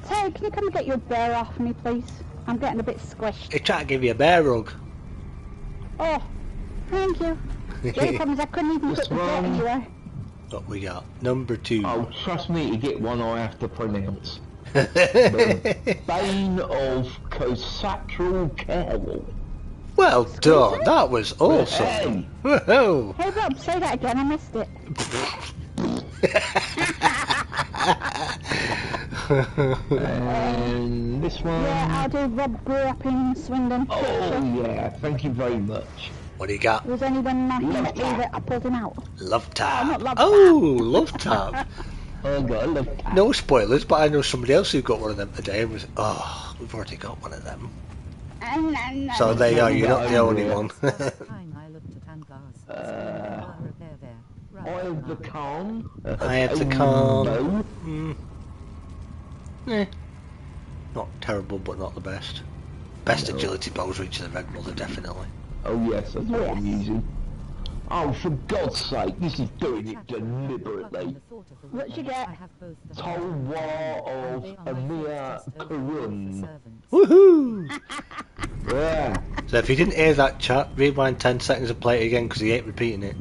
Terry, can you come and get your bear off me, please? I'm getting a bit squished. He tried to give you a bear rug. Oh, thank you. The only problem is I couldn't even This put the dirt one. anywhere. What we got? Number 2. Oh, trust me, to get one I have to pronounce. The Bane of Cosatral Carol. Well done, that was awesome. Hey. Woohoo! Hey Rob, say that again, I missed it. And this one. Yeah, I'll do Rob grew up in Swindon. Oh yeah, thank you very much. What do you got? It was only when he Love met me tap. that I pulled him out. Love Oh, Tab. not Love Oh, Love Tab. I got a love tap. No spoilers, but I know somebody else who got one of them today and was, oh, we've already got one of them. So there you are, you're not the only one. Last time I looked at Angar's. Eye of the Khan. Eye of the Khan. Not terrible, but not the best. Best No. agility bows reach the Red Mother, definitely. Oh yes, that's what I'm Yes. using. Oh, for God's sake, this is doing it deliberately. What'd you get? Tolwa of Amir Karun. Woohoo! Yeah. So if you didn't hear that chat, rewind 10 seconds and play it again because he ain't repeating it.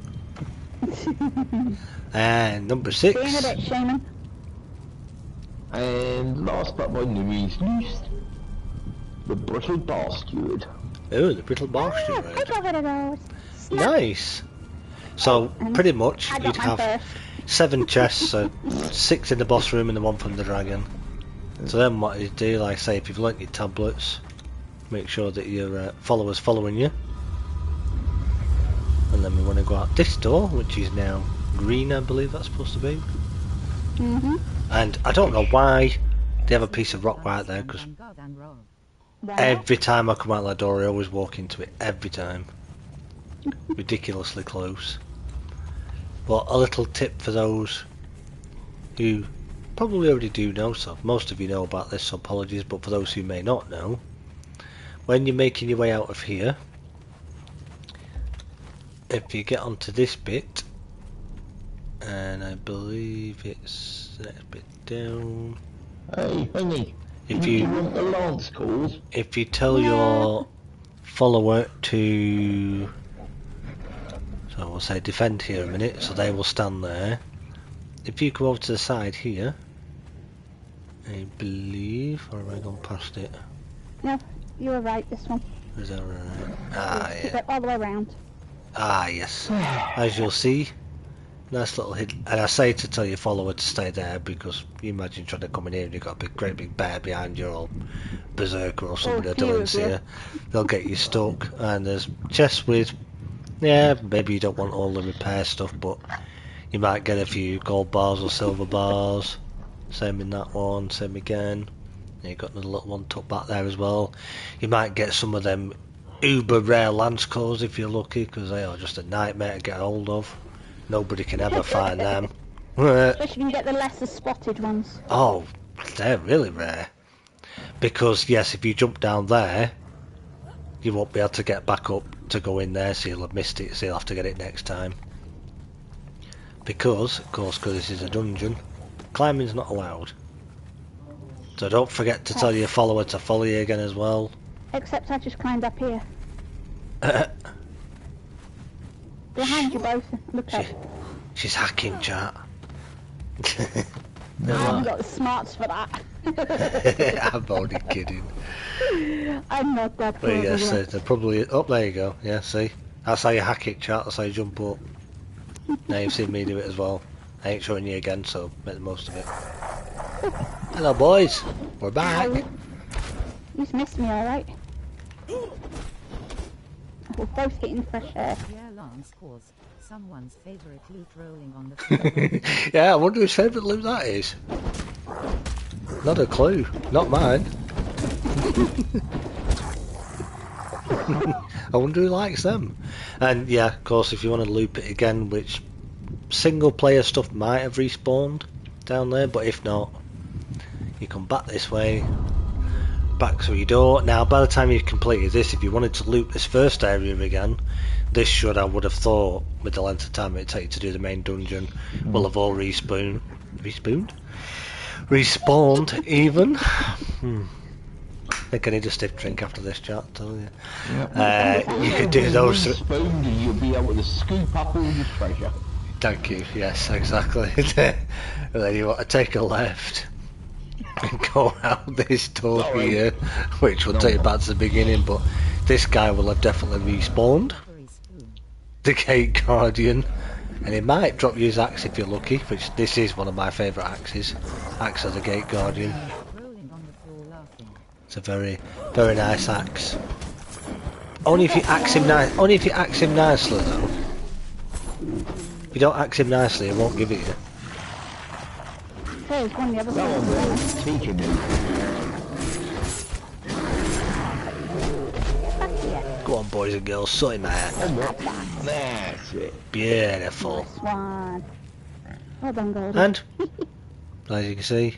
And number 6. Being a bit shaman. And last but not least, the Brittle Bastard. Oh, the Brittle Oh, Bastard. I got one of those. Snap. Nice. So pretty much I you'd got mine have first. 7 chests, so 6 in the boss room and the 1 from the dragon. So then what you do, like I say, if you've learnt your tablets, make sure that your followers following you. And then we want to go out this door, which is now green, I believe that's supposed to be. Mm-hmm. And I don't know why they have a piece of rock right there, because every time I come out that door I always walk into it, every time. Ridiculously close. But a little tip for those who probably already do know, so most of you know about this, so apologies, but for those who may not know, when you're making your way out of here, if you get onto this bit, and I believe it's the next bit down, Hey, honey. if You you want the lance calls? if you tell your follower to, so we'll say defend here a minute, so they will stand there. If you come over to the side here, I believe, or have I gone past it? No, you were right, this one. Is that right? Ah, Keep yeah. it all the way around. Ah, yes. As you'll see, nice little hidden. And I say to tell your follower to stay there because you imagine trying to come in here and you've got a big, great big bear behind you, or berserker or somebody, or few Dylan's of you. here. They'll get you stuck. And there's chests with, yeah, maybe you don't want all the repair stuff, but you might get a few gold bars or silver bars. Same in that one, same again. And you've got another little one tucked back there as well. You might get some of them uber rare lance cores if you're lucky, because they are just a nightmare to get hold of. Nobody can ever find them. Especially if you can get the lesser spotted ones. Oh, they're really rare. Because, yes, if you jump down there, you won't be able to get back up to go in there, so you'll have missed it, so you'll have to get it next time. Because, of course, because this is a dungeon, climbing's not allowed. So don't forget to tell your follower to follow you again as well. Except I just climbed up here. Behind you both. Look up. She's hacking, chat. I haven't got the smarts for that. I'm only kidding. I'm not that But clever. yes, they're probably... Oh, there you go. Yeah, see? That's how you hack it, chat. That's how you jump up. Now you've seen me do it as well. I ain't showing you again, so make the most of it. Hello, boys. We're back. You just missed me, alright? We're both getting fresh air. Yeah, Lance calls someone's favourite loot rolling on the floor. Yeah, I wonder whose favourite loot that is. Not a clue. Not mine. I wonder who likes them. And yeah, of course, if you want to loop it again, which single player stuff might have respawned down there, but if not, you come back this way, back through your door. Now, by the time you've completed this, if you wanted to loop this first area again, this should, I would have thought, with the length of time it'd take you to do the main dungeon, will have all respawned even. I think I need a stiff drink after this chat, I tell you. Yep. You could do those. Spoon, you'll be able to scoop up all your treasure. Thank you. Yes, exactly. And then you want to take a left and go out this door here, which will take you back to the beginning. But this guy will have definitely respawned, the Gate Guardian, and he might drop you his axe if you're lucky. Which this is one of my favourite axes. Axe of the Gate Guardian. It's a very, very nice axe. Only if you axe him nice. Only if you axe him nicely, though. If you don't axe him nicely, he won't give it you. There's one the other side. Teaching him. Go on, boys and girls, sort him out. That's it. Beautiful. Nice one. Well done, Goldie. And, as you can see,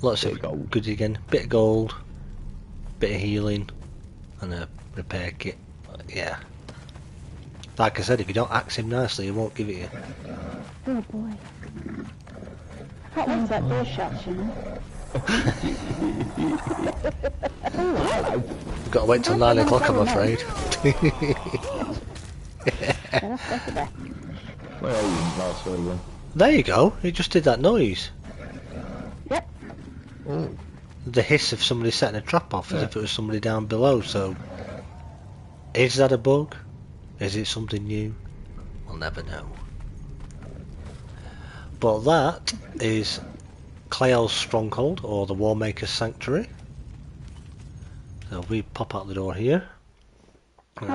lots of gold. goods again. Bit of gold, bit of healing, and a repair kit. Yeah. Like I said, if you don't axe him nicely, he won't give it you. Oh boy. I can't wait that door shuts, you know. You've got to wait till 9 o'clock, I'm afraid. Where are you, last one? There you go, he just did that noise. Yep. Oh. The hiss of somebody setting a trap off, as if it was somebody down below, so... Is that a bug? Is it something new? We'll never know. But that is Cleo's Stronghold, or the Warmaker's Sanctuary. So we pop out the door here. And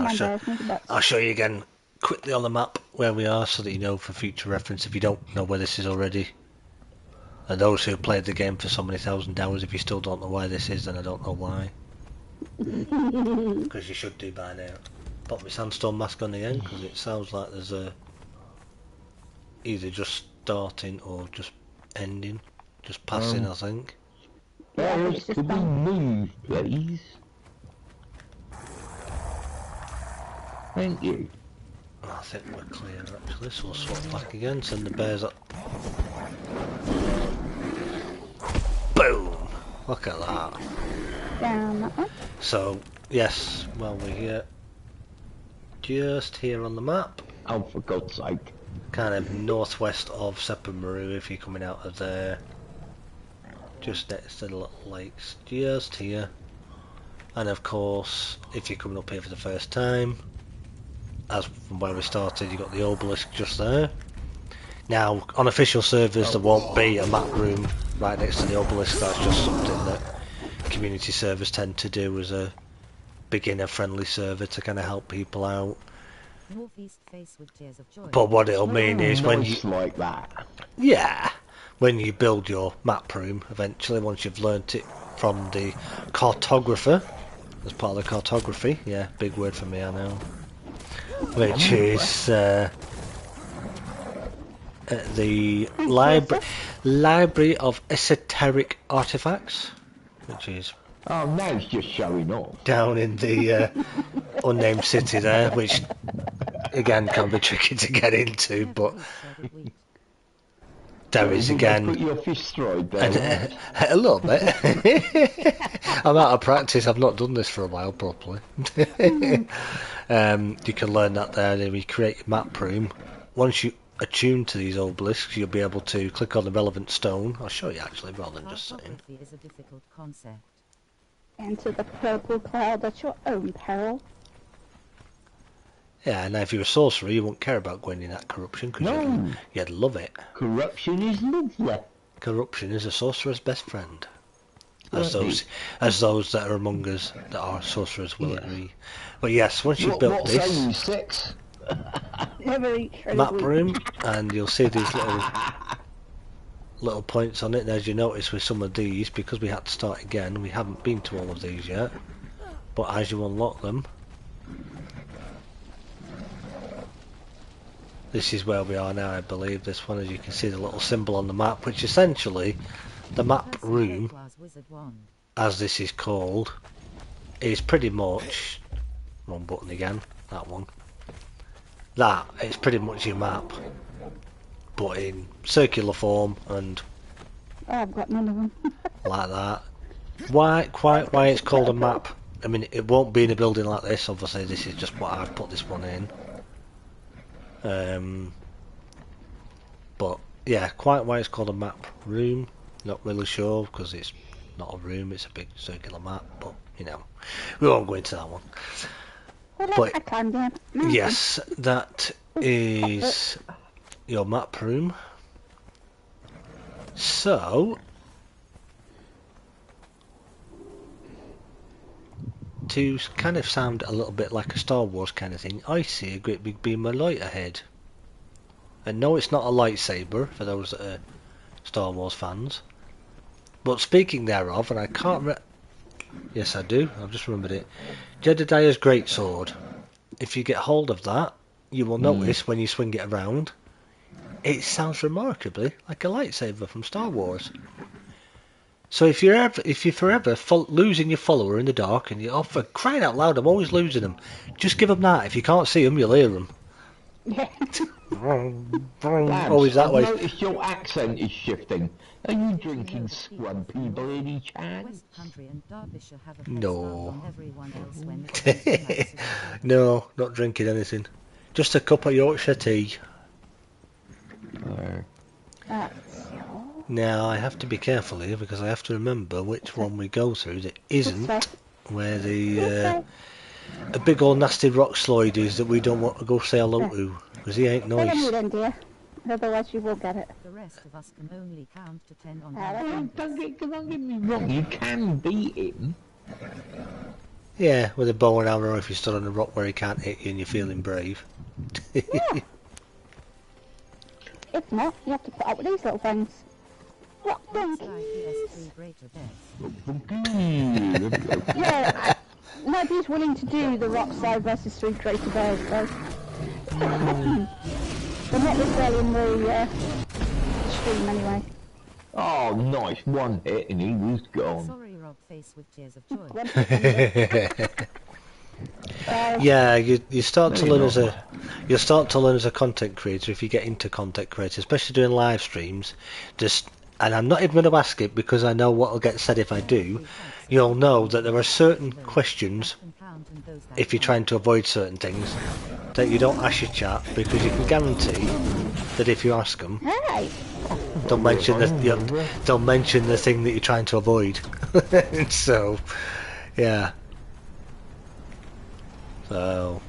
I'll show you again quickly on the map where we are, so that you know for future reference if you don't know where this is already. And those who have played the game for so many thousand hours, if you still don't know where this is, then I don't know why. Because you should do by now. Pop my sandstone mask on again, because it sounds like there's a... either just starting or just ending. Just passing, I think. Bears, could we move, please? Thank you. I think we're clear actually, so we'll swap back again, send the bears up. Boom! Look at that. Down that one. So, yes, well we're here. Just here on the map. Oh, for God's sake. Kind of northwest of Sepamaru if you're coming out of there. Just next to the little lakes. Just here. And of course, if you're coming up here for the first time, as from where we started, you've got the obelisk just there. Now, on official servers there won't be a map room right next to the obelisk. That's just something that community servers tend to do as a beginner friendly server to kind of help people out. Northeast face with tears of joy. But what it'll mean is when you... like that. Yeah! When you build your map room, eventually, once you've learnt it from the cartographer, as part of the cartography. Yeah, big word for me, I know. Which is the Library of Esoteric Artifacts, which is Oh, now he's just showing off. down in the unnamed city there, which again can be tricky to get into, but there is again Put your fist right there. a little bit. I'm out of practice. I've not done this for a while properly. You can learn that there. Then we create your map room. Once you attune to these obelisks, you'll be able to click on the relevant stone. I'll show you actually, rather than just saying. Cartography is a difficult concept. Enter the purple cloud at your own peril. Yeah, now if you're a sorcerer, you won't care about going in that corruption because No. you'd love it. Corruption is lovely. Corruption is a sorcerer's best friend. As Right. those that are among us that are sorcerers will agree. But yes, once you've What built say this you, six? Never eat shredded map wheat. room, and you'll see these little points on it, and as you notice with some of these, because we had to start again, we haven't been to all of these yet, but as you unlock them, this is where we are now, I believe. This one, as you can see, the little symbol on the map, which essentially the map room, as this is called, is pretty much wrong button again, that one. That is pretty much your map, but in circular form and Oh, I've got none of them. like that. Why it's called a map? I mean, it won't be in a building like this. Obviously, this is just what I've put this one in. But yeah, quite why it's called a map room, not really sure, because it's not a room, it's a big circular map, but you know, we won't go into that one. Well, But- I climbed in. Yes, that is your map room. So, to kind of sound a little bit like a Star Wars kind of thing, I see a great big beam of light ahead. And no, it's not a lightsaber, for those that are Star Wars fans. But speaking thereof, and I can't yes I do, I've just remembered it. Jedediah's greatsword. If you get hold of that, you will notice when you swing it around, it sounds remarkably like a lightsaber from Star Wars. So if you're forever losing your follower in the dark, and you're for crying out loud, I'm always losing them, just give them that. If you can't see them, you'll hear them. Yeah. Always that I've way. noticed your accent is shifting. Are you drinking scrumpy by any chance? West Country and Derbyshire have a head No. start on everyone else when it comes to matters of No, not drinking anything. Just a cup of Yorkshire tea. That's all. Now I have to be careful here because I have to remember which one we go through that isn't Okay. where the Okay. a big old nasty rock slide is that we don't want to go say hello to because he ain't Follow me nice. then, dear. Otherwise you will get it. the rest of us can only count to 10 on Ah, our that's- fingers. Don't get me wrong, you can beat him. Yeah, with a bow and arrow if you stood on a rock where he can't hit you and you're feeling brave. Yeah. If not, you have to put up with these little things. Rock Looks donkeys. like he has 3 greater beds. Yeah, nobody's willing to do the rock slide versus 3 greater bears, though. They're not this early in the stream, anyway. Oh, nice. One hit and he was gone. Sorry, Rob, face with tears of joy. One hit wonder. Yeah, you start to No, learn you're as you start to learn as a content creator if you get into content creator, especially doing live streams. And I'm not even going to ask it because I know what will get said if I do. You'll know that there are certain questions if you're trying to avoid certain things that you don't ask your chat because you can guarantee that if you ask them, Hey! they'll mention they'll mention the thing that you're trying to avoid. So, yeah. So,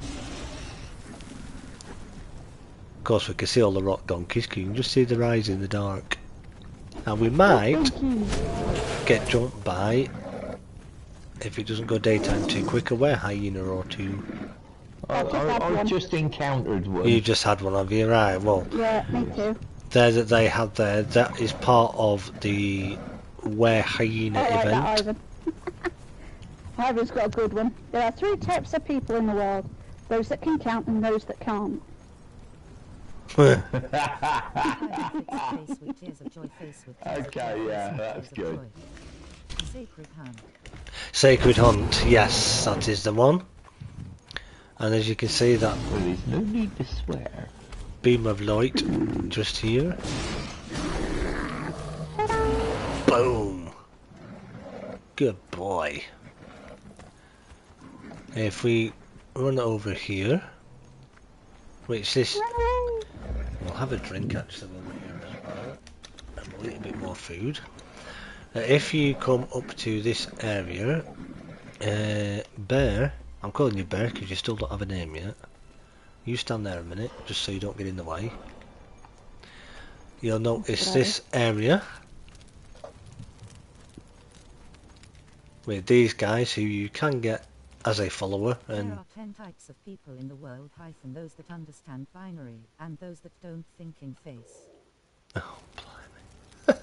of course, we can see all the rock donkeys. You can just see their eyes in the dark. And we might get jumped by if it doesn't go daytime too quick. A were hyena or two. I've just encountered one. You just had one of you, right? Well, Yeah, me too. there that they had there. That is part of the Were Hyena I like event. that, Ivan. Ivan's got a good one. There are 3 types of people in the world. Those that can count and those that can't. Okay, yeah, that's good. Sacred Hunt. Sacred Hunt, yes, that is the one. And as you can see, that Well, there's no need to swear. beam of light just here. Boom! Good boy. If we run over here, which this, we'll have a drink actually over here as well, and a little bit more food. If you come up to this area, Bear, I'm calling you Bear because you still don't have a name yet. You stand there a minute, just so you don't get in the way. You'll notice this area with these guys who you can get as a follower, and there are 10 types of people in the world, those that understand binary, and those that don't think in face. oh blimey.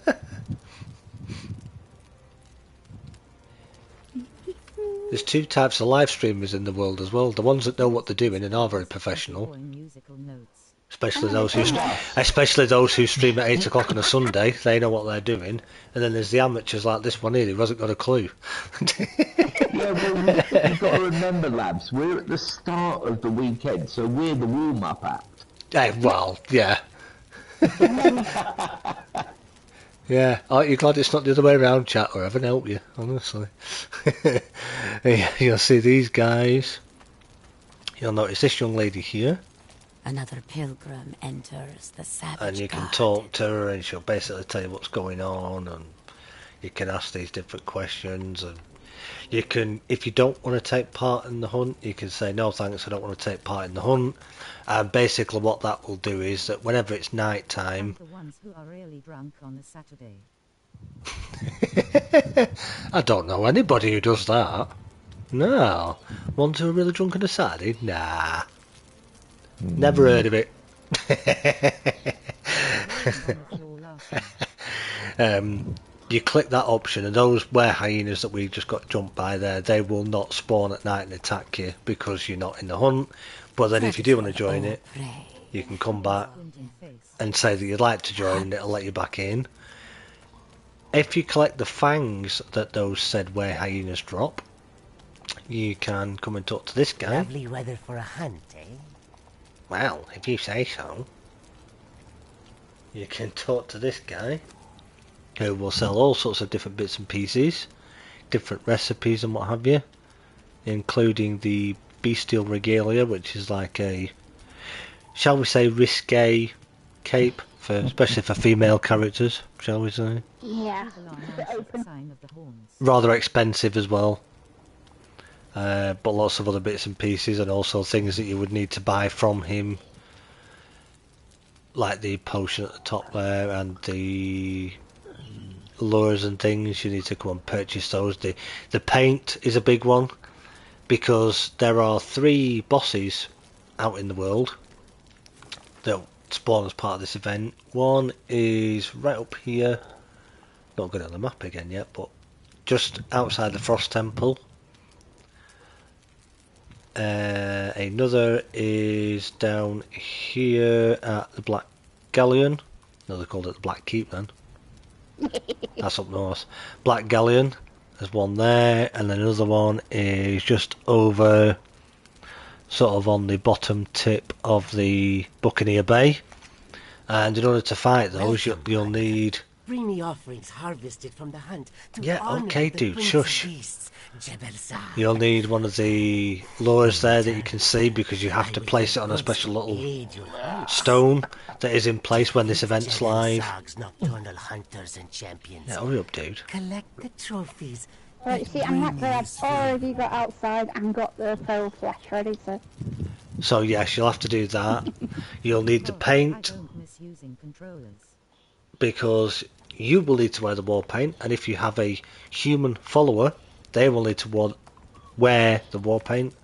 There's 2 types of live streamers in the world as well. The ones that know what they're doing and are very professional, especially those who stream at 8 o'clock on a Sunday. They know what they're doing. And then there's the amateurs like this one here who hasn't got a clue. Yeah, well, you've got to remember, lads, we're at the start of the weekend, so we're the warm-up act. Well, yeah. Yeah, aren't you glad it's not the other way around, chat, or heaven help you, honestly. You'll see these guys. You'll notice this young lady here. Another pilgrim enters the savage And you can garden. talk to her and she'll basically tell you what's going on, and you can ask these different questions, and you can, if you don't want to take part in the hunt, you can say no thanks, I don't want to take part in the hunt. And basically what that will do is that whenever it's night time, The ones who are really drunk on a Saturday. I don't know anybody who does that. No. Ones who are really drunk on a Saturday? Nah. Never heard of it. You click that option and those were hyenas that we just got jumped by there, they will not spawn at night and attack you because you're not in the hunt. But then if you do want to join it, you can come back and say that you'd like to join and it'll let you back in. If you collect the fangs that those said were hyenas drop, you can come and talk to this guy. Lovely weather for a hunt, eh? Well, if you say so. You can talk to this guy, who will sell all sorts of different bits and pieces, different recipes and what have you, including the bestial regalia, which is like a, shall we say, risque cape, for especially for female characters, shall we say. Yeah. Rather expensive as well. But lots of other bits and pieces, and also things that you would need to buy from him, like the potion at the top there and the lures and things. You need to go and purchase those. The paint is a big one, because there are 3 bosses out in the world that spawn as part of this event. One is right up here, not good on the map again yet, but just outside the Frost Temple. Another is down here at the Black Galleon. No, they called it the Black Keep then. That's up north. Black Galleon, there's one there, and then another one is just over, sort of on the bottom tip of the Buccaneer Bay. And in order to fight those, you'll need... Bring me offerings harvested from the hunt to Yeah, honor okay, the dude, Prince shush. of Beasts, Jebel Zar. You'll need one of the lures there that you can see, because you have to place it on a special little Aid your hunt. stone that is in place when this event's Jebel live. Zar's nocturnal hunters and champions. Yeah, hurry up, dude. Collect the trophies. Right, see, I'm happy I've already got outside and got the feral flesh ready, so... So yes, you'll have to do that. You'll need the paint, because you will need to wear the war paint, and if you have a human follower, they will need to wear the war paint.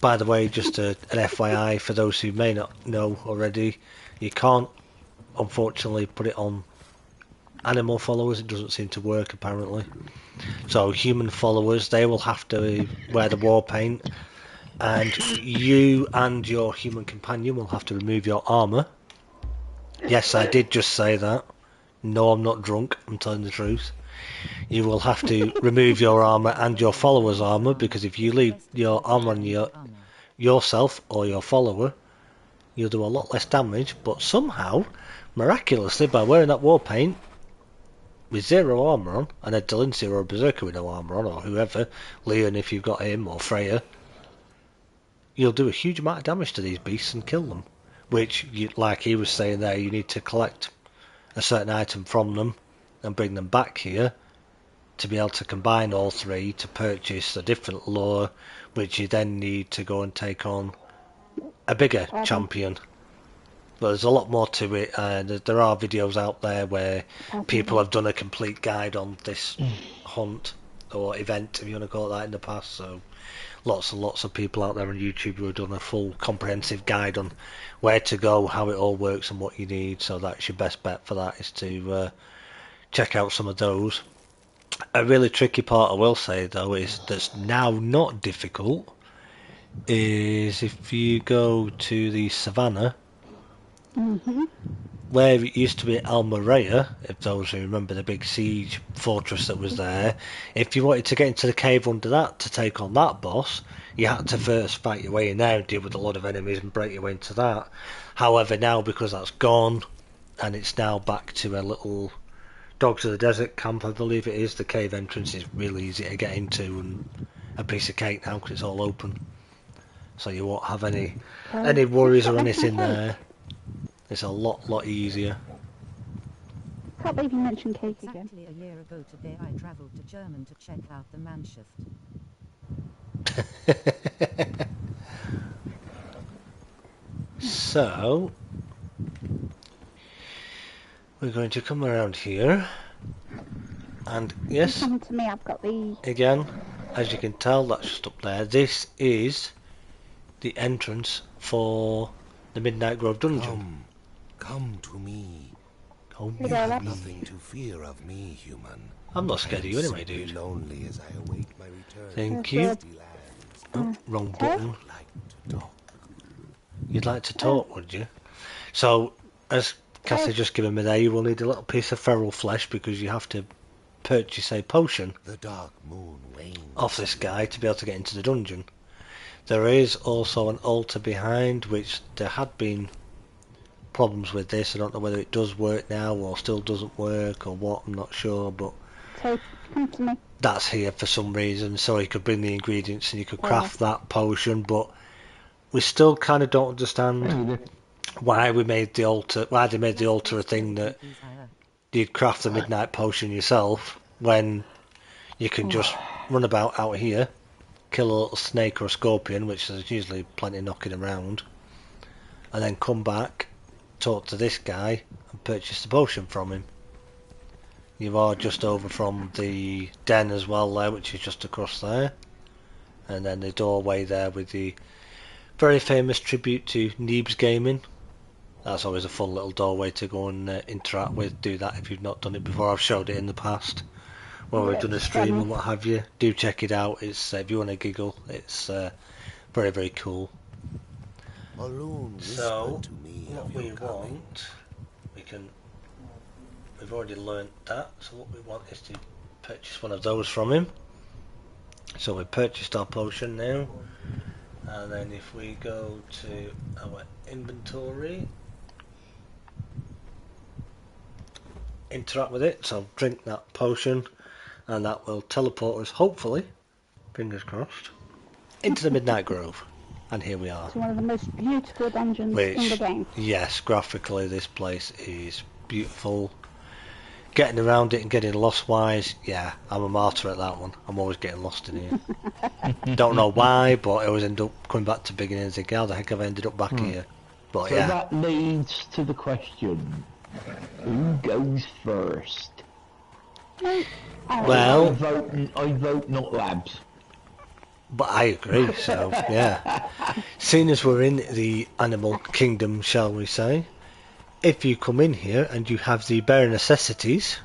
By the way, just an FYI for those who may not know already, you can't unfortunately put it on animal followers, it doesn't seem to work apparently. So human followers, they will have to wear the war paint, and you and your human companion will have to remove your armour. Yes, I did just say that. No, I'm not drunk, I'm telling the truth. You will have to remove your armour and your follower's armour, because if you leave your armour on yourself or your follower, you'll do a lot less damage, but somehow, miraculously, by wearing that war paint, with 0 armour on, and a Delancey or a Berserker with no armour on, or whoever, Leon if you've got him, or Freya, you'll do a huge amount of damage to these beasts and kill them. Which, like he was saying there, you need to collect a certain item from them and bring them back here to be able to combine all 3 to purchase a different lore, which you then need to go and take on a bigger champion. But there's a lot more to it, and there are videos out there where people have done a complete guide on this hunt or event, if you want to call it that, in the past. So lots and lots of people out there on YouTube who have done a full comprehensive guide on where to go, how it all works and what you need. So that's your best bet for that, is to check out some of those. A really tricky part, I will say though, is that's now not difficult, is if you go to the savannah, where it used to be Almeria, if those who remember the big siege fortress that was there, if you wanted to get into the cave under that to take on that boss, you had to first fight your way in there and deal with a lot of enemies and break your way into that. However, now because that's gone, and it's now back to a little Dogs of the Desert camp, I believe it is, the cave entrance is really easy to get into and a piece of cake now because it's all open. So you won't have any worries or anything there. It's a lot easier. Can't believe you mentioned cake again. Exactly a year ago today I travelled to German to check out the Manshift. So we're going to come around here, and yes, Come to me, I've got the... again, as you can tell, that's just up there. This is the entrance for the Midnight Grove dungeon. Come to me. Come You to go, me. Nothing to fear of me, human. I'm not scared of you anyway, Simply dude. lonely as I await my return. Thank you. Dusty lands. Oh, wrong button. I'd like to talk. You'd like to talk, would you? So, as Cassie's just given me there, you will need a little piece of feral flesh because you have to purchase a potion The dark moon wanes. off this guy to be able to get into the dungeon. There is also an altar behind, which there had been problems with this. I don't know whether it does work now or still doesn't work or what, I'm not sure, but So, come to me. that's here for some reason, so you could bring the ingredients and you could craft that potion, but we still kind of don't understand why they made the altar a thing that you'd craft the midnight potion yourself when you can just run about out here, kill a little snake or a scorpion, which there's usually plenty knocking around, and then come back, talk to this guy and purchase the potion from him. You are just over from the den as well there, which is just across there, and then the doorway there with the very famous tribute to Neebs Gaming. That's always a fun little doorway to go and interact with. Do that if you've not done it before. I've showed it in the past when we've done a stream and what have you. Do check it out. It's if you want to giggle, it's very cool. Balloon So whispered to me what of we your coming. want, we've already learnt that. So what we want is to purchase one of those from him. So we purchased our potion now, and then if we go to our inventory, interact with it, so drink that potion, and that will teleport us, hopefully, fingers crossed, into the Midnight Grove. And here we are. It's one of the most beautiful dungeons in the game. Yes, graphically this place is beautiful. Getting around it and getting lost wise, yeah, I'm a martyr at that one. I'm always getting lost in here. Don't know why, but I always end up coming back to the beginning and thinking, how the heck have I ended up back here? But So yeah. that leads to the question, who goes first? Well, I vote not labs. but I agree, so yeah. Seeing as we're in the animal kingdom, shall we say, if you come in here and you have the bare necessities,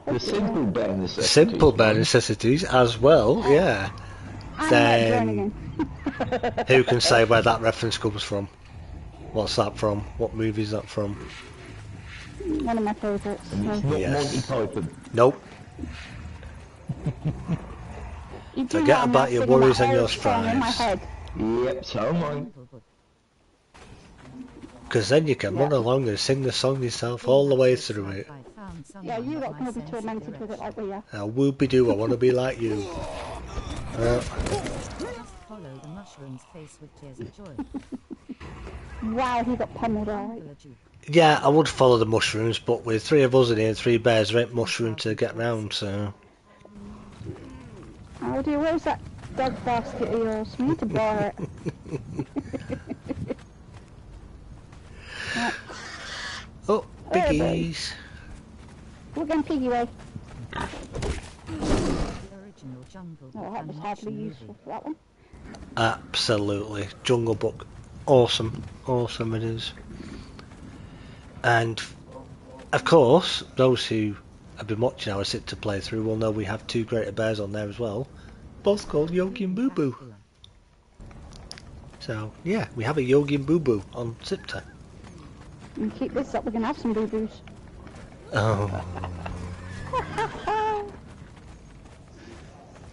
The simple bare necessities. Simple bare necessities as well, yeah. I'm Then not joining in. who can say where that reference comes from? What's that from? What movie is that from? One of my favourites. And it's not Yes. Monty Python. Nope. You do Forget know I'm about not your singing worries that and your old song in my strives. head. Yep, so am I. Because then you can run along and sing the song yourself all the way through it. Yeah, you lot can be tormented with it like we are. Whoopie-doo, I want to be like you. Just follow the mushroom's face with tears of joy. Wow, he got pummeled alright. Angela Duke. Yeah, I would follow the mushrooms, but with 3 of us in here, 3 bears, there ain't mushroom to get round, so... Oh dear, where's that dog basket of yours? We need to borrow it. Right. Oh, piggies! We're going piggy way. The original Jungle Book Oh, that was animation hardly movie. useful for that one. Absolutely. Jungle Book. Awesome. Awesome it is. And, of course, those who have been watching our siptah playthrough will know we have 2 greater bears on there as well. Both called Yogi and Boo Boo. So, yeah, we have a Yogi and Boo Boo on siptah. And keep this up, we're going to have some boo-boos. Oh.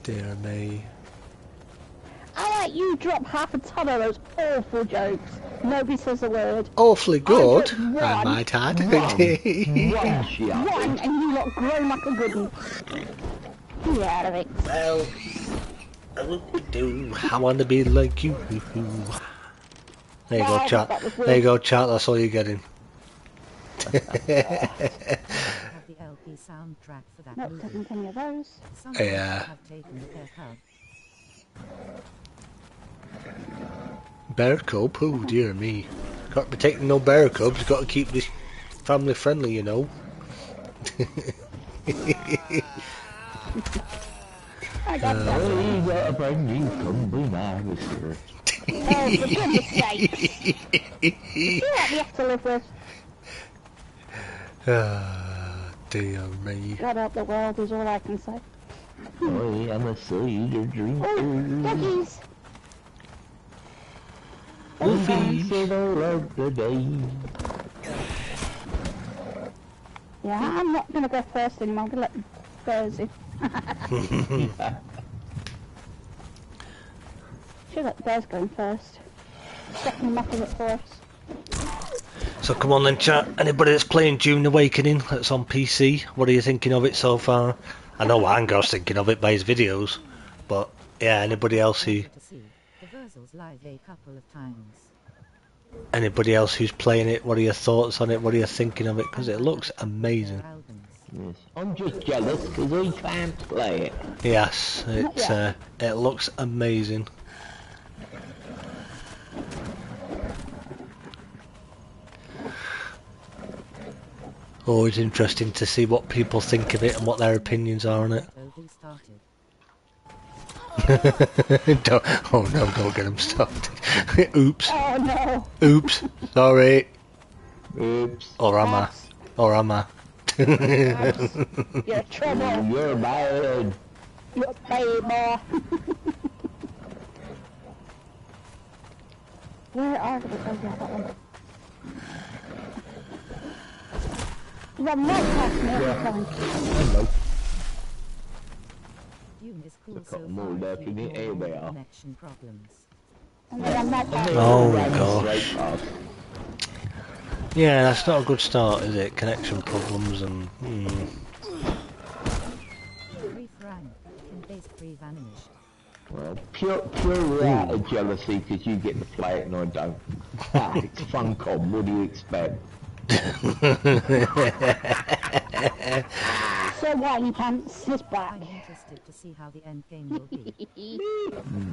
Dear me. I let you drop half a ton of those awful jokes. Nobody says a word. Awfully good, just I one. might add. One shit. One, and you lot grown like a good one. Get out of it. Well, I would do. I want to be like you. There you go, Wow, chat. that was weird. There you go, chat. That's all you're getting. Have the LP soundtrack for that Nope, movie. doesn't any of those. Some Yeah. have taken the haircut. Bear cub? Oh dear me. Can't be taking no bear cubs. Got to keep this family friendly, you know. I got that. We got a brand new combine harvester. Oh, for goodness sake. You what we have to live with. Ah, dear me. God help the world is all I can say. I am a cider drinker. Oh, doggies. Consider of the day. Yeah, I'm not going to go first anymore. I'm going to let the bears in. Should let the bears go in first. Stocking them up a bit for us. So come on then, chat. Anybody that's playing Dune Awakening that's on PC, what are you thinking of it so far? I know Angar's thinking of it by his videos, but yeah, anybody else who... To see the Verzels live a couple of times. Anybody else who's playing it, what are your thoughts on it? What are you thinking of it? Because it looks amazing. Yes. I'm just jealous because I can't play it. Yes, it looks amazing. Always interesting to see what people think of it and what their opinions are on it. Oh no, don't get them started. Oops. Oh no. Oops. Sorry. Oops. Or am I? Or am I? You're trouble. You're bad. You're baby. Where are they? Oh yeah, that one. Run right past me every time. Hello. Dune is cool Look so at them all far, lurking you in here, they are. connection problems. And they run right past me. Oh Ran gosh. straight past. Yeah, that's not a good start, is it? Connection problems and... Brief rank in base free vanish. Well, pure out of jealousy because you get to play it and I don't. Ah, it's Funcom, what do you expect? So whiny pants is back. I'm interested to see how the end game will be.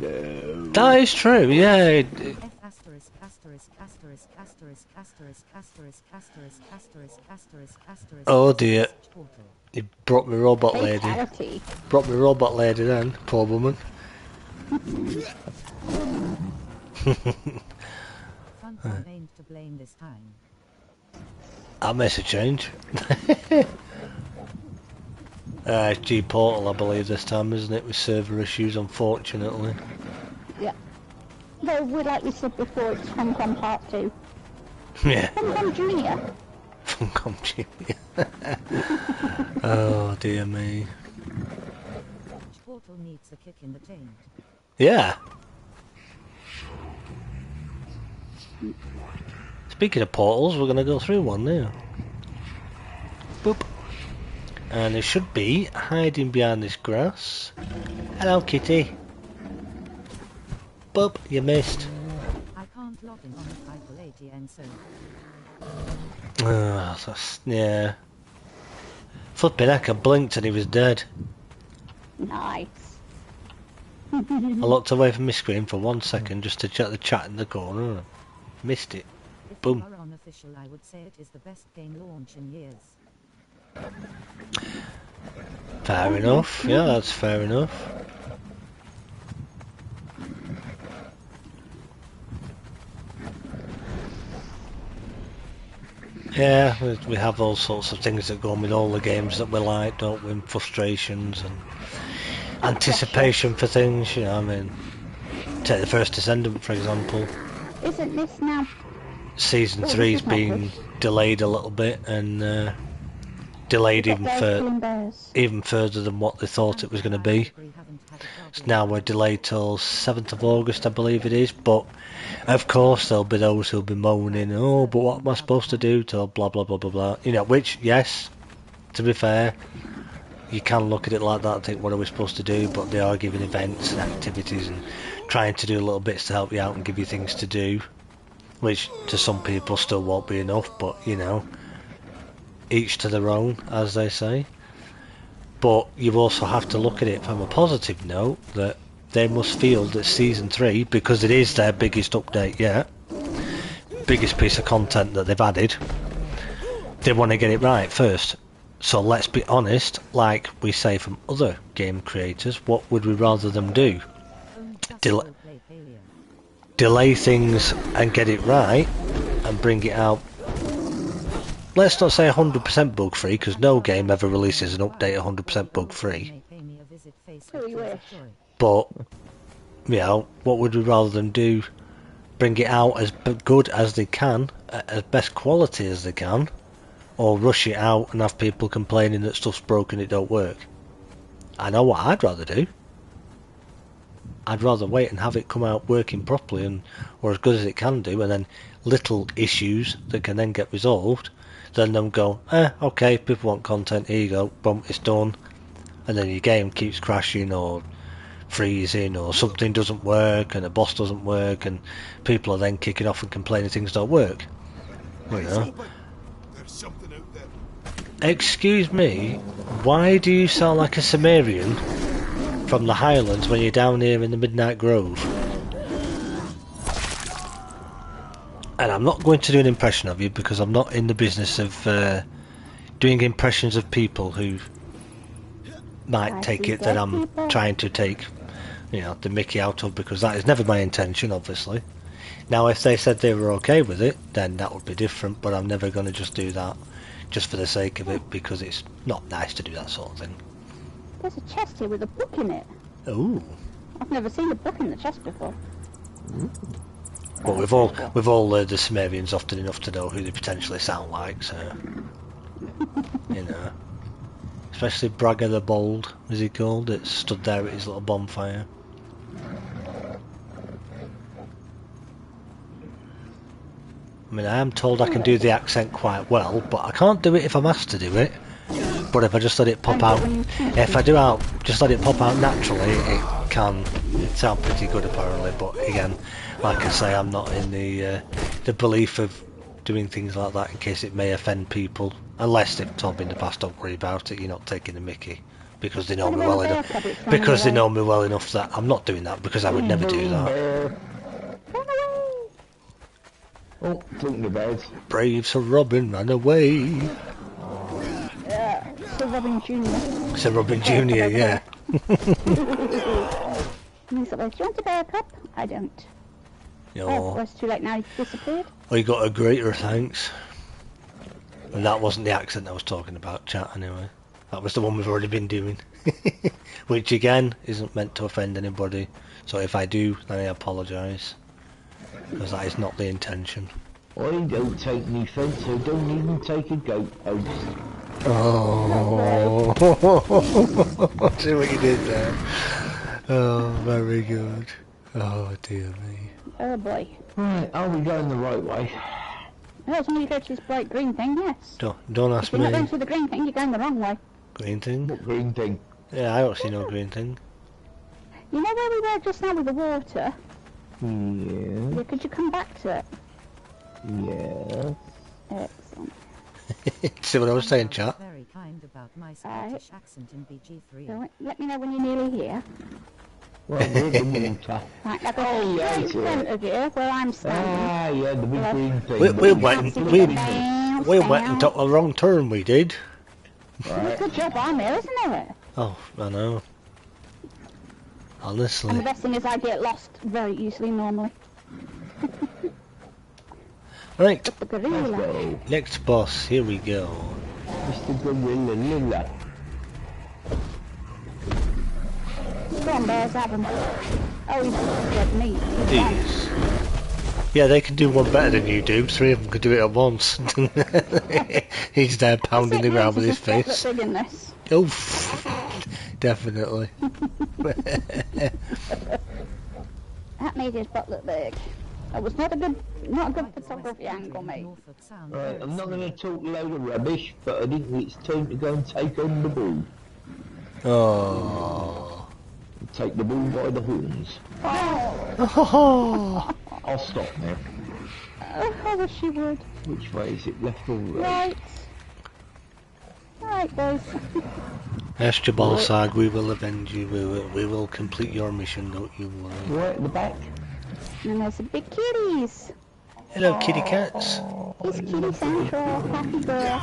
No. That is true, yeah. F asterisk asterisk asterisk asterisk asterisk asterisk asterisk asterisk asterisk asterisk. Oh dear. Portal. You brought me robot lady. Fatality. Brought me robot lady then, poor woman. Funcom aimed to blame this time. That makes a change. It's G Portal, I believe, this time, isn't it? With server issues, unfortunately. Yeah. Though, like we said before, it's Hong Kong Part 2. Yeah. Hong Kong Junior. Funcom Junior. Oh dear me. Portal needs a kick in the taint. Yeah. Speaking of portals, we're going to go through one now. Boop. And it should be hiding behind this grass. Hello, kitty. Boop, you missed. I can't log in on the 580 and so. Oh, that's, yeah. Flipping heck, I blinked and he was dead. Nice. I looked away from my screen for 1 second just to check the chat in the corner. Missed it. If Boom. you are unofficial, I would say it is the best game launch in years. Fair enough. Yeah, that's fair enough. Yeah, we have all sorts of things that go on with all the games that we like, don't we? Frustrations and anticipation for things, you know, I mean, take the First Descendant, for example. Isn't this now? Season Oh, 3's this is not been good. delayed a little bit, and delayed We've got even further than what they thought it was going to be. So now we're delayed till 7th of August, I believe it is, but of course there'll be those who'll be moaning, oh, but what am I supposed to do till blah blah blah blah blah, you know, which, yes, to be fair, you can look at it like that and think, what are we supposed to do, but they are giving events and activities and trying to do little bits to help you out and give you things to do, which to some people still won't be enough, but you know, each to their own, as they say. But you also have to look at it from a positive note, that they must feel that Season 3, because it is their biggest update yet, biggest piece of content that they've added, they want to get it right first. So let's be honest, like we say from other game creators, what would we rather them do? Delay things and get it right and bring it out. Let's not say 100% bug free, because no game ever releases an update 100% bug free. But, you know, what would we rather them do? Bring it out as good as they can, as best quality as they can, or rush it out and have people complaining that stuff's broken, it don't work? I know what I'd rather do. I'd rather wait and have it come out working properly, and or as good as it can do, and then little issues that can then get resolved, then them go, okay, people want content, here you go, boom, it's done, and then your game keeps crashing or freezing or something doesn't work and a boss doesn't work and people are then kicking off and complaining things don't work. You know. There's something out there. Excuse me, why do you sound like a Sumerian from the Highlands when you're down here in the Midnight Grove? And I'm not going to do an impression of you because I'm not in the business of doing impressions of people who might take it that I'm trying to take, you know, the mickey out of, because that is never my intention, obviously. Now, if they said they were okay with it, then that would be different, but I'm never going to just do that just for the sake of it, because it's not nice to do that sort of thing. There's a chest here with a book in it. Ooh. I've never seen a book in the chest before. Well, we've all heard the Sumerians often enough to know who they potentially sound like, so you know. Especially Bragger the Bold, as he called it, stood there at his little bonfire. I mean, I am told I can do the accent quite well, but I can't do it if I'm asked to do it. But if I just let it pop out, just let it pop out naturally, it can sound pretty good apparently. But again, like I say, I'm not in the belief of doing things like that in case it may offend people. Unless they've told me in the past, don't worry about it, you're not taking the mickey, because they know me well enough. Because they know me well enough that I'm not doing that, because I would never do that. Oh, talking to bed. Brave Sir Robin ran away. Sir Robin Jr. Sir Robin Jr., yeah. And he's like, do you want a bear cup? I don't. Oh, well, it's too late now, he's disappeared. I got a greater, thanks. And that wasn't the accent I was talking about, chat, anyway. That was the one we've already been doing. Which, again, isn't meant to offend anybody. So if I do, then I apologise. Because that is not the intention. I don't take any fence, I don't even take a goat post. Oh, see what you did there. Oh, very good. Oh, dear me. Oh boy. Right, are we going the right way? Well, as long as you go to this bright green thing, yes. Don't ask If you're not going me. to the green thing, you're going the wrong way. Green thing? What green thing? Yeah, I don't see no green thing. You know where we were just now with the water? Yeah, Yeah, could you come back to it? yeah. Excellent. See what I was saying, chat? Very kind about my Scottish accent in BG3. So let me know when you're nearly here. Well, we're the water. Right, now go Oh, yeah, straight it's in front of you, where I'm standing. Ah, yeah, the big green thing. We went and took a wrong turn, we did. Right. Good job on there, isn't it? Oh, I know. And the Honestly. best thing is I get lost very easily normally. Right, The gorilla. Go, next boss, here we go. Mr. Gorilla Lilla. Go on, bears, have him. Oh, he's dead meat. He's gone. Jeez. Yeah, they can do one better than you do. 3 of them could do it at once. He's there pounding the ground with his face. Big in this. Oof. Definitely. That made his butt look big. That was not a good photography angle, mate. Right, I'm not going to talk a load of rubbish, but I think it's time to go and take on the bull. Oh. Take the bull by the horns. Oh. I'll stop now. Oh, I wish you would. Which way is it, left or right? Right, guys. Esther Balsag, we will avenge you. We will complete your mission, don't you worry. Right at the back. And there's the big kitties. Hello, kitty cats. It's Kitty Central. Happy girl.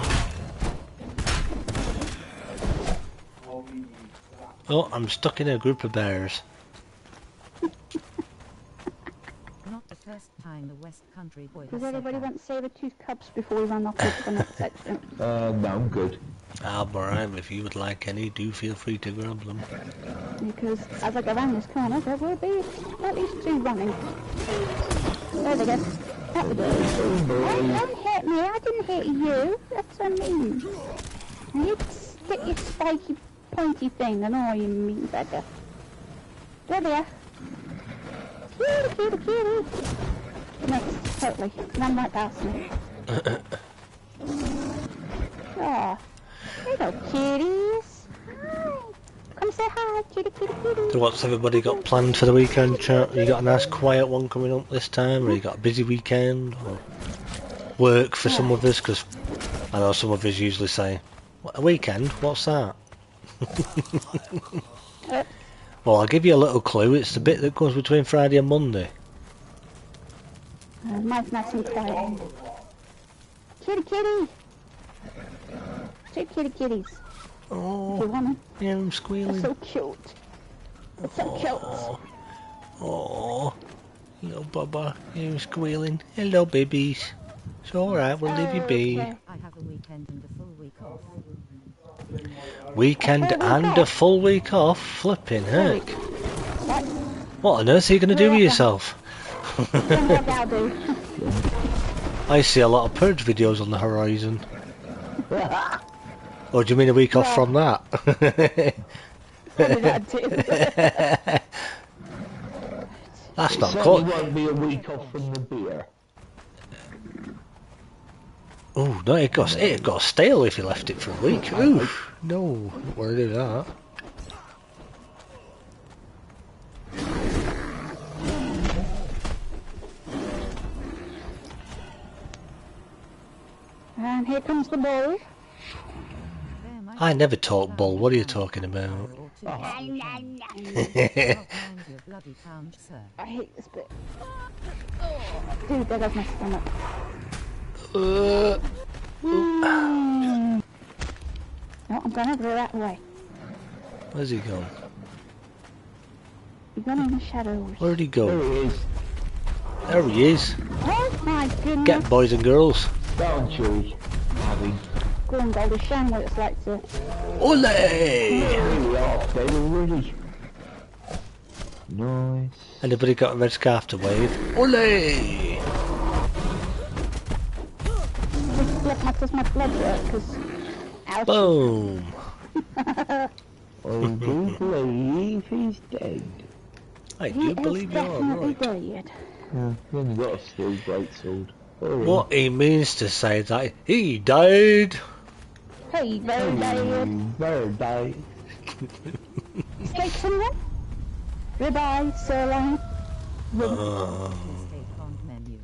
Oh, I'm stuck in a group of bears. Not the first time the West Country boy has Does said everybody that. want saber-tooth cubs before we run off to the next section? No, I'm good. Alright, if you would like any, do feel free to grab them. Because as I go around this corner, there will be at least 2 running. There they go. That we go. Don't hit me, I didn't hit you. That's what I mean. And you stick your spiky, pointy thing and all, you mean beggar. There they are. Kitty, kitty, kitty. Next, totally. Run right past me. Aw. Hello, kitties. Hi. Come say hi, kitty, kitty, kitty. So what's everybody got planned for the weekend, chat? You got a nice quiet one coming up this time, or you got a busy weekend, or work for some of us? Because I know some of us usually say, "What, a weekend? What's that?" Well, I'll give you a little clue. It's the bit that goes between Friday and Monday. Mine's nice and quiet. Kitty, kitty. 2 kitty kitties. If you Oh, want them. yeah, I'm They're squealing. so cute. They're so cute. Oh, little Bubba, you're squealing. Hello, babies. It's alright, we'll leave you be. Okay. I have a weekend and a full week off. Weekend A full week and a off? full week off? Flipping heck. What? What on earth are you going to do with Yeah. yourself? Don't know what I'll do. I see a lot of Purge videos on the horizon. Or do you mean a week off Yeah. from that? Probably that too. That's It not certainly cool. won't be a week off from the beer. Oh, no, it got stale if you left it for a week. Ooh, no, don't want to do that. And here comes the bull. There might I be never a talk pound bull, what are you pound talking about? or two. I'll pound your bloody pound, sir. I hate this bit. Dude, there goes my stomach. No, I'm going over that way. Where's he gone? You're going in the shadows. Where'd he There go? he is. There he is. Oh my goodness. Get boys and girls. Go on, Chewie. moving. Go on, Goldie, show 'em what it's like to... Ole! Here we are, dead already. Nice. Anybody got a red scarf to wave? Ole! Does my blood work? Because... Boom! I do believe he's dead. I He do believe is you're definitely right. dead. Yeah, he only got a steel greatsword. Oh, What he means to say that he died. Hey, very dead. very bad. Steak someone? Ribeye, sirloin. Steak on menu.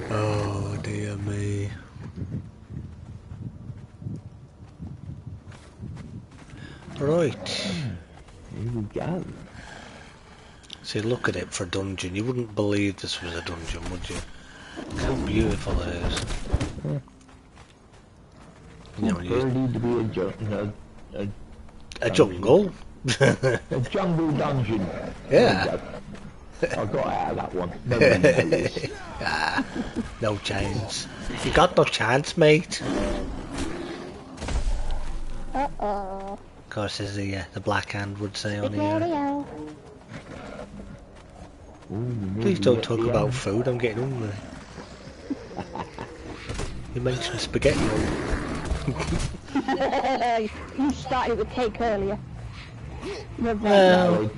Oh dear me. Right. Here we go. See, look at it for a dungeon. You wouldn't believe this was a dungeon, would you? How beautiful it is. Yeah. You know, when you- Really to be a jungle. a jungle dungeon. Yeah. I got out of that one. Nobody noticed. Ah, no chance. You got no chance, mate. Uh-oh. Of course, as the Black Hand would say on here. Spaghetti-o. Please don't talk about food, I'm getting hungry. You mentioned spaghetti. You started with cake earlier. Revenge. Well,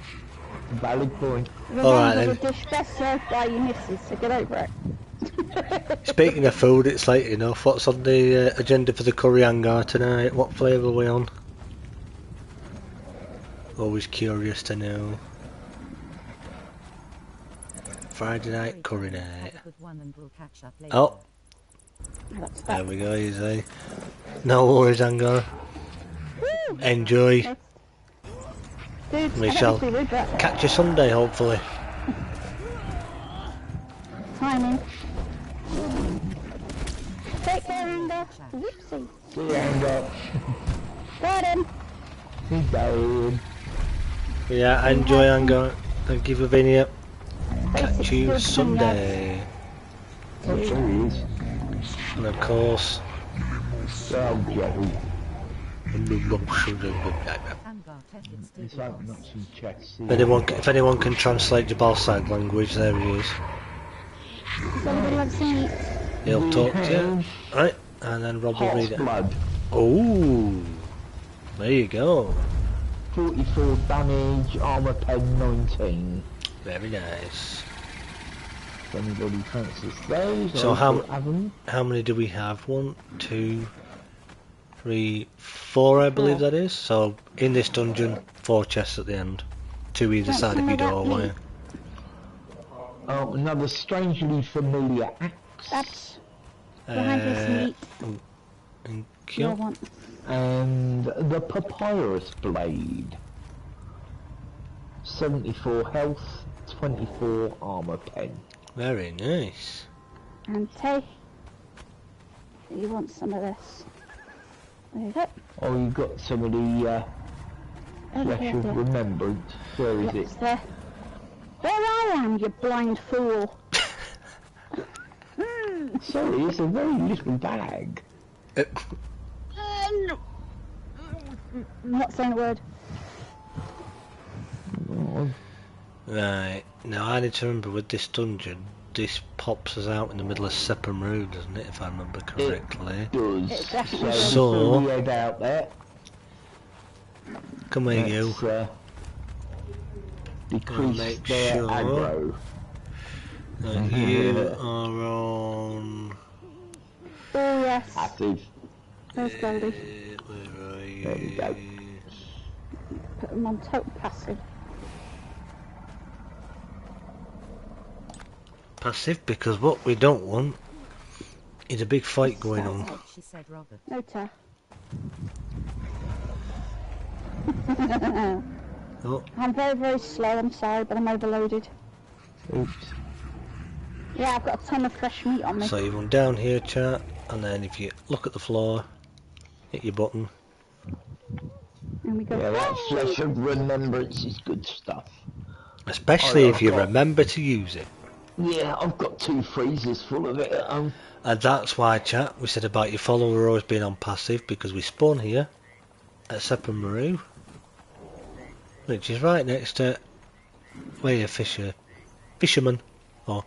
Valid point. Revenge alright is a then. dish best served by your missus, so get over it. Speaking of food, it's late enough. What's on the agenda for the curry hangar tonight? What flavour are we on? Always curious to know. Friday night curry night. Have a good one and we'll catch up later. Oh, That's there that. we go, easy. No worries, hangar. Woo! Enjoy. Dude, We I don't shall see rude, but catch you Sunday, hopefully. timing. Take care, Inga. Whoopsie. See you, Andy. Got him. He's dead. Yeah, enjoy, hangar. Thank you for being here. Catch Basic you good Sunday. Oh, there he is. And of course, Oh, Joe. Hangar test its He's stable opening up boss. some chests. if anyone can translate Jabal Sag language, there he is. Somebody loves to eat. He'll talk to you. Right, and then Rob will read Horse it. blood. Oh, there you go. 44 damage, armor pen 19. Very nice. If anybody fancies those, So I how- will have them. How many do we have? 1, 2, 3, 4, I believe that is. So in this dungeon, 4 chests at the end. 2 either Don't side of tell your me that doorway. meat. Oh, another strangely familiar axe. That's behind this meat. Thank You you. want. And the papyrus blade. 74 health, 24 armor pen. Very nice. And take. You want some of this. There you go. Oh, you got some of the Over flesh here, of dear. remembrance. Where is Yep, it? it's there. There I am, you blind fool. Sorry, it's a very little bag. No. I'm not saying a word. Oh, Right, now I need to remember with this dungeon, this pops us out in the middle of Sepham Road, doesn't it, if I remember correctly? does. It definitely So, does. So- before we head out there, Come here, you. let's decrease make their sure. aggro. You are on... Oh yes. Active. There's Goldie. Where are There we go. you? Put them on total passive. Passive, because what we don't want is a big fight going on. What she said, Robert. No ta. Oh, I'm very, very slow, I'm sorry, but I'm overloaded. Oops. Yeah, I've got a ton of fresh meat on me. so you run down here, chat, and then if you look at the floor, hit your button, And we go. Yeah, that flesh of remembrance is good stuff. Especially if I've you got- remember to use it. Yeah, I've got 2 freezers full of it at home. And that's why, chat, we said about your follower always being on passive, because we spawn here at Seppan Maru, which is right next to where your fisherman or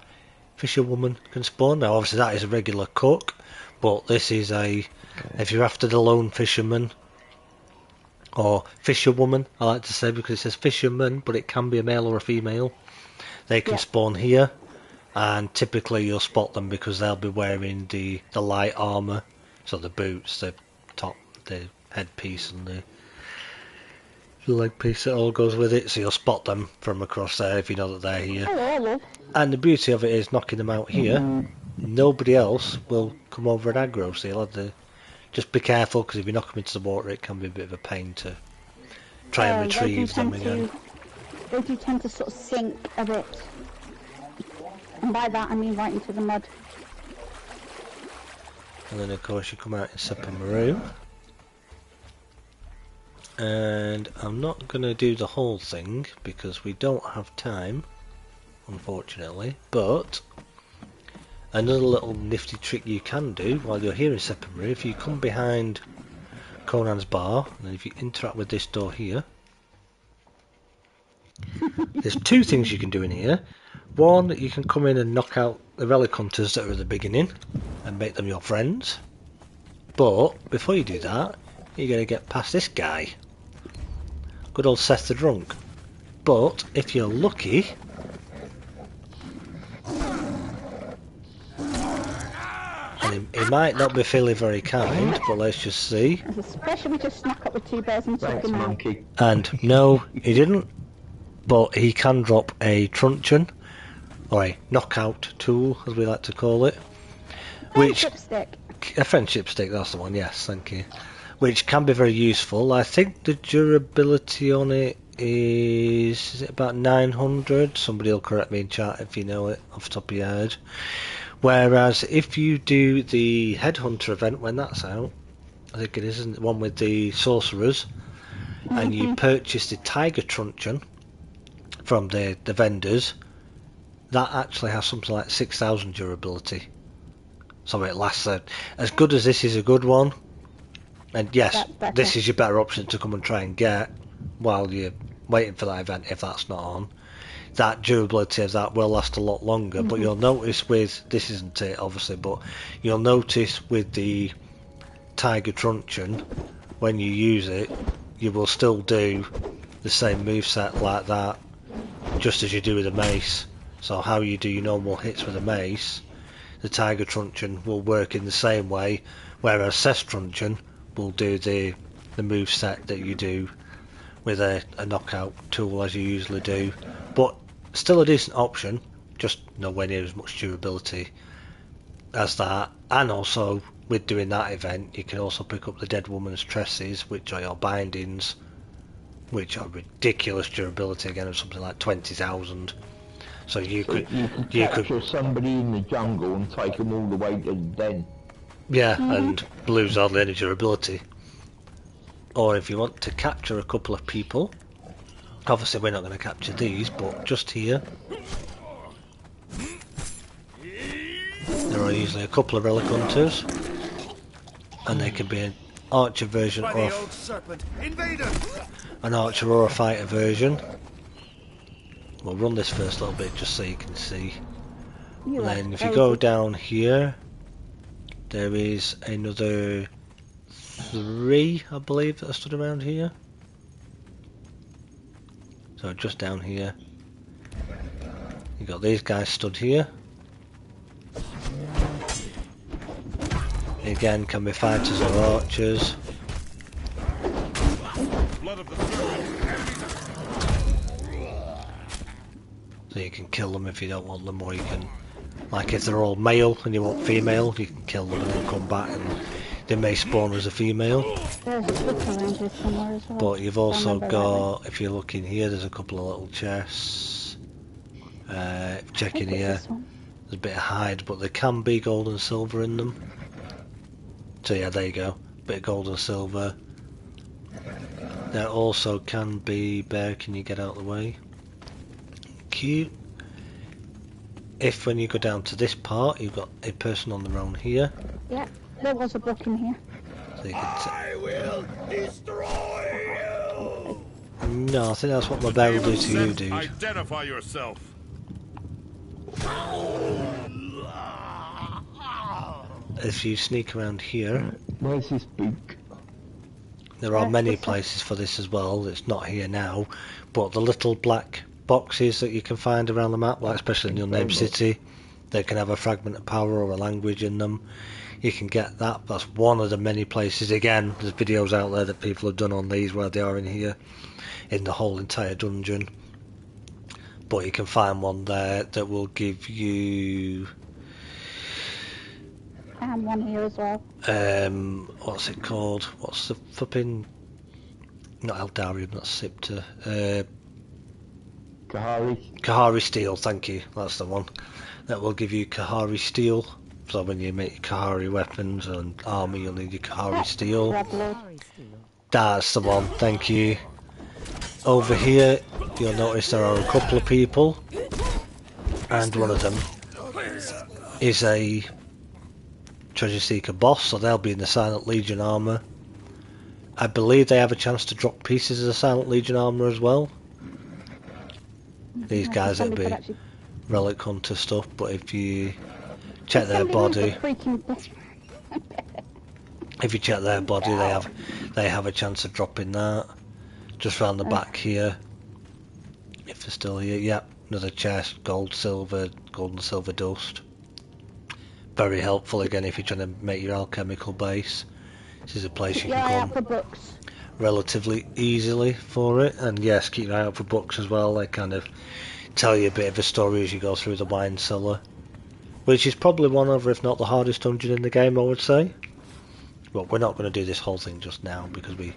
fisherwoman can spawn. Now, obviously, that is a regular cook, but this is if you're after the lone fisherman or fisherwoman, I like to say, because it says fisherman, but it can be a male or a female. They can spawn here, and typically you'll spot them because they'll be wearing the light armour, so the boots, the top, the headpiece, and the leg piece that all goes with it, so you'll spot them from across there if you know that they're here. Hello. And the beauty of it is knocking them out here, nobody else will come over and aggro, so you'll have to just be careful, because if you knock them into the water it can be a bit of a pain to try and retrieve them again. They do tend to sort of sink a bit. And by that I mean right into the mud. And then of course you come out in Seppan Maru. And I'm not going to do the whole thing because we don't have time, unfortunately, but another little nifty trick you can do while you're here in Seppan Maru, if you come behind Conan's bar and if you interact with this door here, there's 2 things you can do in here. One, you can come in and knock out the relic hunters that are at the beginning and make them your friends, but before you do that you're going to get past this guy, good old Seth the Drunk. But if you're lucky, and he might not be feeling very kind, but let's just see. Especially we just snuck up with 2 bears and took Thanks, them out. monkey. And no, he didn't, but he can drop a truncheon, or a knockout tool as we like to call it, which Friendship stick. a friendship stick, that's the one, yes, thank you, which can be very useful. I think the durability on it is it about 900? Somebody will correct me in chat if you know it off the top of your head. Whereas if you do the Headhunter event when that's out, I think it is, isn't it, one with the sorcerers, and you purchase the Tiger Truncheon from the vendors, that actually has something like 6,000 durability. So it lasts as good as this is a good one. And yes, this is your better option to come and try and get while you're waiting for that event, if that's not on. That durability of that will last a lot longer, but you'll notice with, this isn't it obviously, but you'll notice with the Tiger Truncheon, when you use it, you will still do the same moveset like that, just as you do with a mace. So how you do your normal hits with a mace, the Tiger Truncheon will work in the same way, whereas Seth's Truncheon will do the moveset that you do with a knockout tool as you usually do. But still a decent option, just nowhere near as much durability as that. And also with doing that event you can also pick up the Dead Woman's Tresses, which are your bindings, which are ridiculous durability, again of something like 20,000. So you could capture somebody in the jungle and take them all the way to the den. Yeah, and lose hardly any durability. Or if you want to capture a couple of people, obviously we're not going to capture these, but just here there are usually a couple of relic hunters, and they can be an archer version of an archer or a fighter version. We'll run this first little bit just so you can see. And then if you go down here, there is another 3, I believe, that are stood around here. So just down here, you got these guys stood here. Again, can be fighters or archers. So you can kill them if you don't want them, or you can, like if they're all male and you want female, you can kill them and then come back and they may spawn as a female. But you've also got, if you look in here, there's a couple of little chests. Check in here, there's a bit of hide, but there can be gold and silver in them. So yeah, there you go, bit of gold and silver. There also can be... Bear, can you get out of the way? Cute. If when you go down to this part, you've got a person on their own here. Yeah, there was a book in here. So you can I will destroy you! no, I think that's what my bear will do to you, dude. Identify yourself. If you sneak around here, Where's his beak? there are Right, many this one. places for this as well. It's not here now, but the little black boxes that you can find around the map, like especially in the unnamed city, they can have a fragment of power or a language in them. You can get that. That's one of the many places. Again, there's videos out there that people have done on these where they are in here, in the whole entire dungeon. But you can find one there that will give you And one here as well. what's it called? What's the flipping? Not Eldarium, that's siptah. Kahari steel. Thank you. That's the one. That will give you Kahari steel. So when you make your Kahari weapons and armor, you'll need your Kahari steel. That's the one. Thank you. Over here, you'll notice there are a couple of people, and one of them is a treasure seeker boss, so they'll be in the Silent Legion armor. I believe they have a chance to drop pieces of the Silent Legion armor as well. These guys that'll be relic hunter stuff, but if you check their body, if you check their body, they have a chance of dropping that. Just round the back here, if they're still here. Yep, another chest, gold, silver, gold and silver dust. Very helpful again if you're trying to make your alchemical base. This is a place you can come relatively easily for it. And yes, keep an eye out for books as well. They kind of tell you a bit of a story as you go through the wine cellar, which is probably one of, if not the hardest dungeon in the game, I would say. But we're not going to do this whole thing just now because we,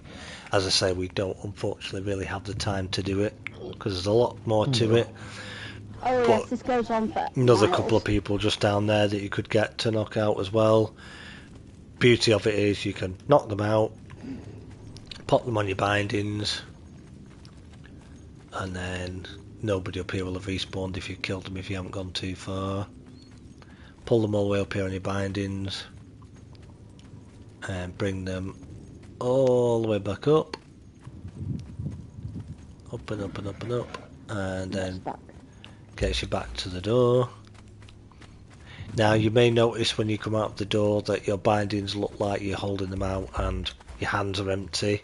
as I say, we don't unfortunately really have the time to do it because there's a lot more to it. Oh yes, this goes on for Another miles. couple of people just down there that you could get to knock out as well. Beauty of it is you can knock them out, pop them on your bindings, and then nobody up here will have respawned if you killed them if you haven't gone too far. Pull them all the way up here on your bindings and bring them all the way back up. Up and up and up and up, and then gets you back to the door. Now you may notice when you come out of the door that your bindings look like you're holding them out and your hands are empty.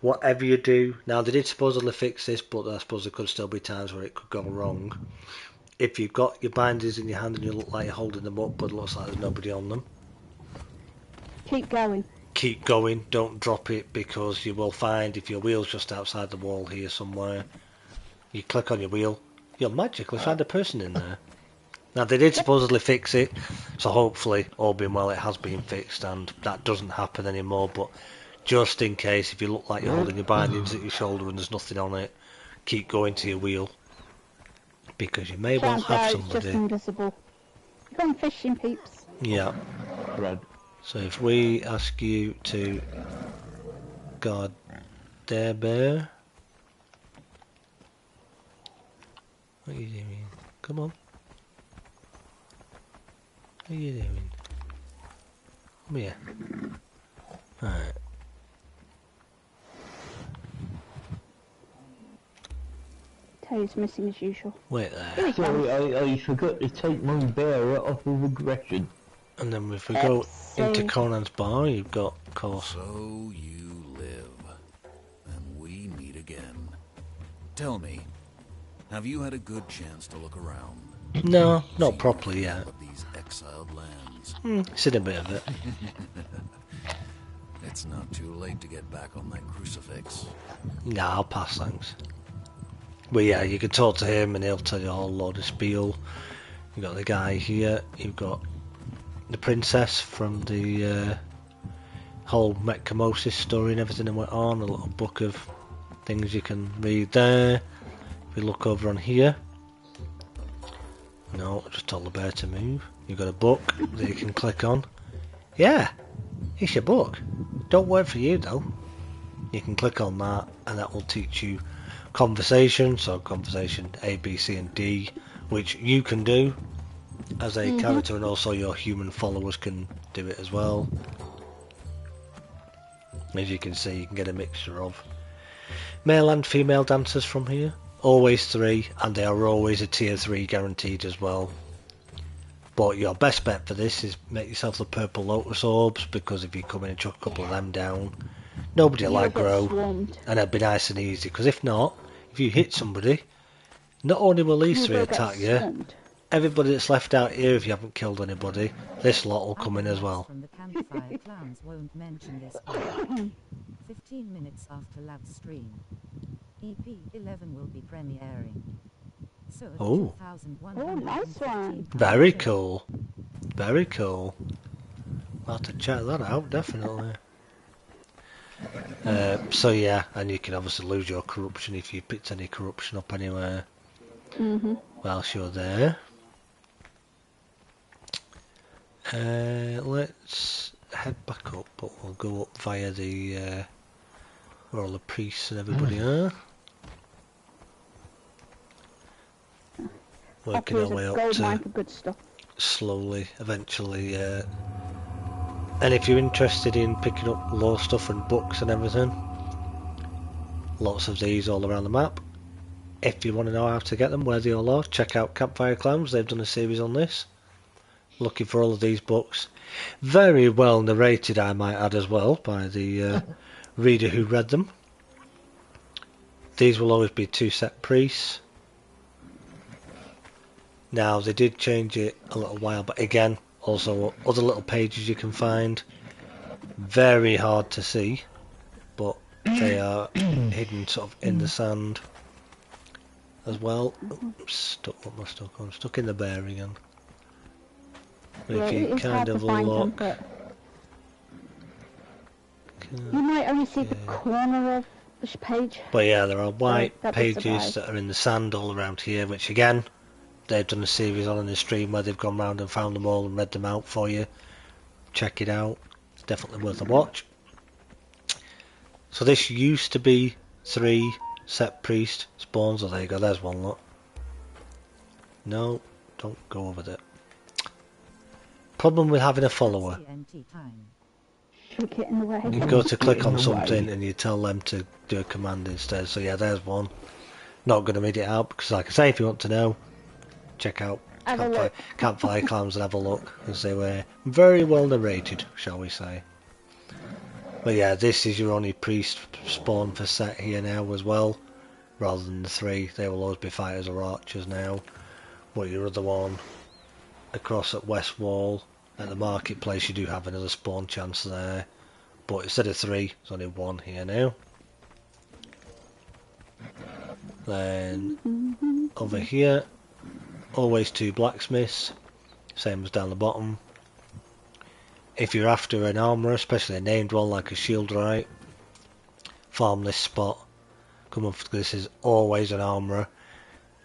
Whatever you do, now they did supposedly fix this, but I suppose there could still be times where it could go wrong. If you've got your bindings in your hand and you look like you're holding them up but it looks like there's nobody on them, keep going. Keep going, don't drop it, because you will find if your wheel's just outside the wall here somewhere, you click on your wheel, you'll magically find a person in there. Now they did supposedly fix it, so hopefully, all being well, it has been fixed and that doesn't happen anymore, but just in case, if you look like you're holding your bindings at your shoulder and there's nothing on it, keep going to your wheel, because you may well have somebody. It's just invisible. You're going fishing, peeps. Yeah. Red. So if we ask you to guard there, bear. What are you doing? Come on. What are you doing? Come here. Alright. Teddy's missing as usual. Wait there. Sorry, I forgot to take my bear off of aggression. And then if we go into Conan's bar, you've got, of course. So you live, and we meet again. Tell me, have you had a good chance to look around? No, not properly yet. Of these exiled lands. Seen a bit of it. It's not too late to get back on that crucifix. Nah, I'll pass, thanks. But yeah, you can talk to him and he'll tell you a whole load of spiel. You've got the guy here, you've got the princess from the whole Metcamosis story and everything that went on, a little book of things you can read there. If we look over on here, no, just told the bear to move. You've got a book that you can click on. Yeah, it's your book. Don't work for you though. You can click on that, and that will teach you conversation. So conversation A, B, C, and D, which you can do as a character, and also your human followers can do it as well. As you can see, you can get a mixture of male and female dancers from here. Always 3, and they are always a tier 3 guaranteed as well. But your best bet for this is make yourself the purple lotus orbs, because if you come in and chuck a couple of them down, nobody will aggro, and it'll be nice and easy. Because if not, if you hit somebody, not only will these 3 attack you, everybody that's left out here, if you haven't killed anybody, this lot will come in as well. From the campfire clowns won't mention this. 15 minutes after live stream. EP 11 will be premiering. So Oh. 2,115 nice one. Very cool. Very cool. I'll have to check that out, definitely. So yeah, and you can obviously lose your corruption if you picked any corruption up anywhere whilst you're there. Let's head back up, but we'll go up via the where all the priests and everybody are. Working our way up to good stuff. slowly, eventually. And if you're interested in picking up lore stuff and books and everything, lots of these all around the map. If you want to know how to get them, where they all are, check out Campfire Clowns. They've done a series on this. Looking for all of these books. Very well narrated, I might add as well, by the reader who read them. These will always be 2 set priests. Now, they did change it a little while, but again, also other little pages you can find. Very hard to see, but they are hidden sort of in the sand as well. Oops, what am I stuck on? Stuck in the bear again. But if you kind of look... You might only see the corner of this page. But yeah, there are white That'd be pages surprised. that are in the sand all around here, which again, they've done a series on in the stream where they've gone round and found them all and read them out for you. Check it out. It's definitely worth a watch. So this used to be 3 set priest spawns. Oh, there you go. There's one, look. No, don't go over there. Problem with having a follower. CNT time. Should get in the way. You go to click on something and you tell them to do a command instead. So yeah, there's one. Not going to read it out because, like I say, if you want to know, check out Campfire Clowns and have a look, as they were very well narrated, shall we say. But yeah, this is your only priest spawn for set here now as well, rather than the 3. They will always be fighters or archers now. But your other one across at West Wall at the marketplace, you do have another spawn chance there, but instead of 3, there's only 1 here now. Then over here, always 2 blacksmiths, same as down the bottom. If you're after an armourer, especially a named one like a shieldwright, farm this spot. Come on, this is always an armourer.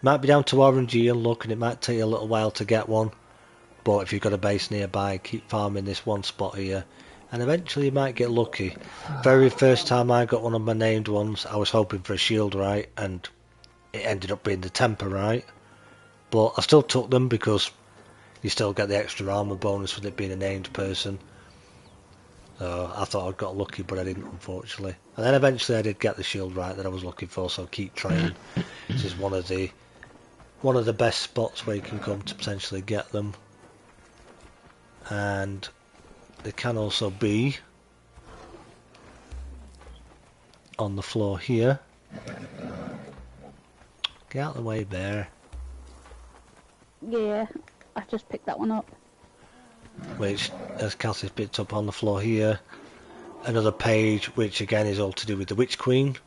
Might be down to RNG and luck, and it might take you a little while to get one, but if you've got a base nearby, keep farming this one spot here, and eventually you might get lucky. Very first time I got one of my named ones, I was hoping for a shieldwright, and it ended up being the temperite. But I still took them because you still get the extra armour bonus with it being a named person. So I thought I'd got lucky, but I didn't, unfortunately. And then eventually I did get the shieldwright that I was looking for, so keep trying. This is one of the best spots where you can come to potentially get them. And they can also be on the floor here. Get out of the way, bear. Yeah, I just picked that one up. Which, as Kelsey's picked up on the floor here, another page which again is all to do with the Witch Queen.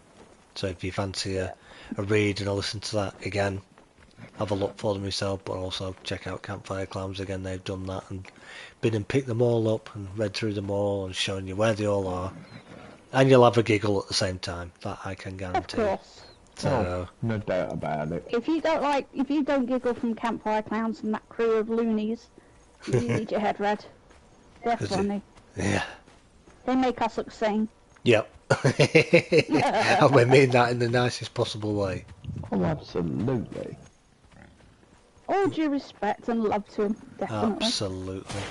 So if you fancy a read and a listen to that again, have a look for them yourself, but also check out Campfire Clowns again. They've done that and been and picked them all up and read through them all and shown you where they all are, and you'll have a giggle at the same time. That I can guarantee. Of course. So no doubt about it. If you don't giggle from Campfire Clowns and that crew of loonies, you need your head read. They're funny. yeah, They make us look sane. yep. And we mean that in the nicest possible way. Oh, absolutely. All due respect and love to him, definitely. Absolutely.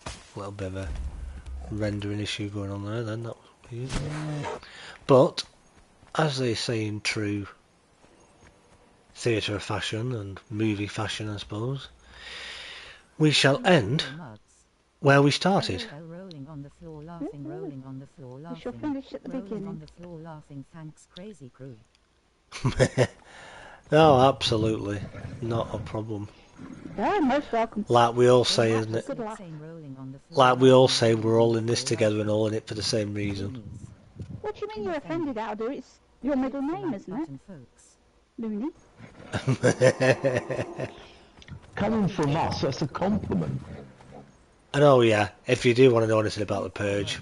A little bit of a rendering issue going on there then, that was weird. But, as they say in true theatre fashion and movie fashion, I suppose, we shall end where we started. Rolling on the floor laughing, rolling on the floor We shall laughing. finish at the Rolling on beginning. the floor laughing, thanks crazy crew. Oh, absolutely. Not a problem. Yeah, most welcome. Like we all say, isn't it? Good laugh. Like we all say, we're all in this together and all in it for the same reason. What do you mean you're offended, Aldo? It's your middle name, isn't it? Looney. Coming from us, that's a compliment. And oh yeah, if you do want to know anything about the Purge,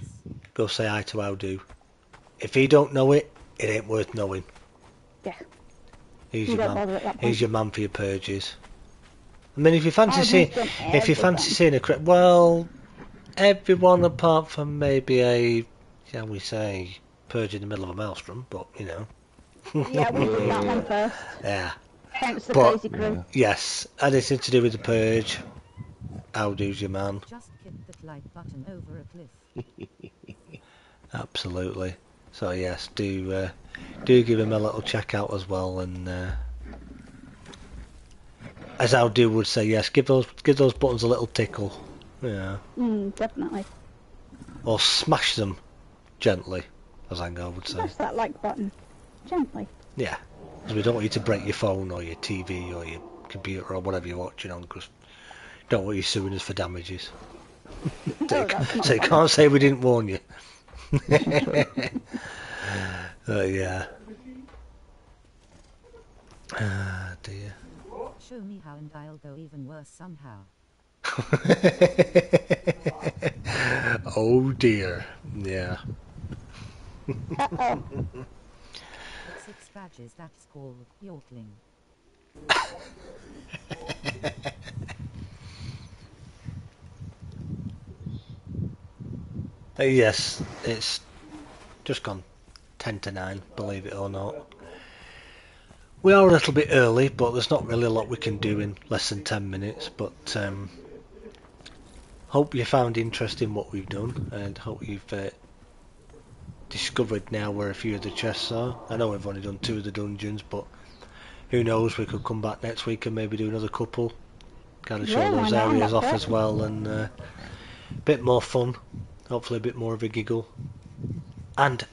go say hi to Aldo. If he don't know it, it ain't worth knowing. Yeah. He's You your don't man. bother at that He's point. your man for your purges. I mean, if you fancy Aldo's seeing, done if you fancy seeing a well, everyone apart from maybe a, shall we say, purge in the middle of a maelstrom, but you know. Yeah, we did that one first. Yeah. Hence the But crazy crew. yes, anything to do with the Purge, Aldo's your man. Just hit that like button over a cliff. Absolutely. So yes, do give him a little check out as well, and as Aldo would say, yes, give those buttons a little tickle. Yeah. Definitely. Or smash them gently, as Angar would say. Press that like button. Gently. Yeah. Because we don't want you to break your phone or your TV or your computer or whatever you're watching on, because don't want you suing us for damages. So you can't say we didn't warn you. Yeah. Ah, dear. Show me how and I'll go even worse somehow. Oh dear. Yeah. Uh-oh. At 6 badges, that's called Yorkling. Yes, it's just gone 10 to 9, believe it or not. We are a little bit early, but there's not really a lot we can do in less than 10 minutes, but hope you found interesting what we've done, and hope you've discovered now where a few of the chests are. I know we've only done 2 of the dungeons, but who knows, we could come back next week and maybe do another couple. Kind of show those areas off as well, and a bit more fun, hopefully a bit more of a giggle. And,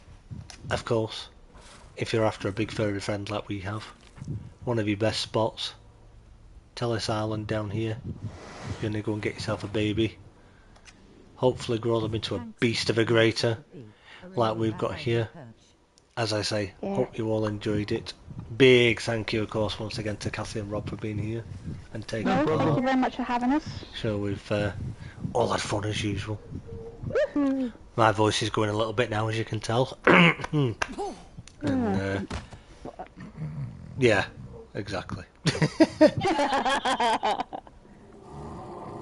of course, if you're after a big furry friend like we have, one of your best spots, Tellis Island down here. You're going to go and get yourself a baby. Hopefully grow them into a beast of a greater, like we've got here. As I say, hope you all enjoyed it. Big thank you, of course, once again to Kathy and Rob for being here and taking part. Thank you very much for having us. So we've all had fun as usual. My voice is going a little bit now, as you can tell. And yeah, exactly.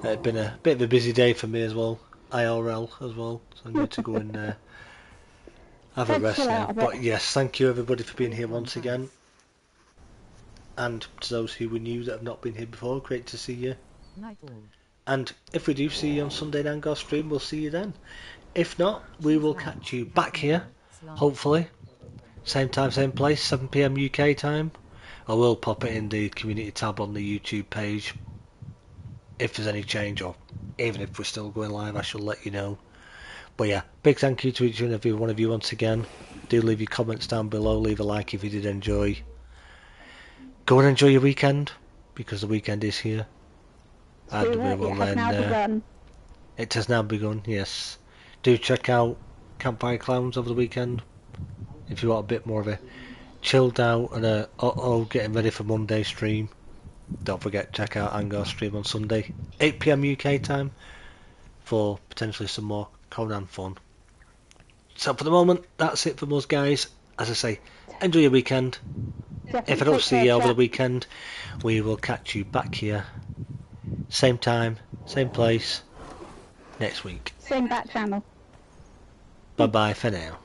It's been a bit of a busy day for me as well, IRL as well, so I need to go and have a rest now. But yes, thank you everybody for being here once again, and to those who were new that have not been here before, great to see you. Night all. And if we do see you on Sunday night Angar stream, we'll see you then. If not, we will catch you back here, hopefully. Same time, same place, 7 PM UK time. I will pop it in the community tab on the YouTube page. If there's any change, or even if we're still going live, I shall let you know. But yeah, big thank you to each and every one of you once again. Do leave your comments down below, leave a like if you did enjoy. Go and enjoy your weekend, because the weekend is here. And we will then... It has now begun, yes. Do check out Campfire Clowns over the weekend. If you want a bit more of a chilled out and a getting ready for Monday stream. Don't forget, check out Angar's stream on Sunday, 8 PM UK time, for potentially some more Conan fun. So for the moment, that's it from us guys. As I say, enjoy your weekend. If I don't see you over the weekend, we will catch you back here, same time, same place, next week. Same back channel. Bye bye for now.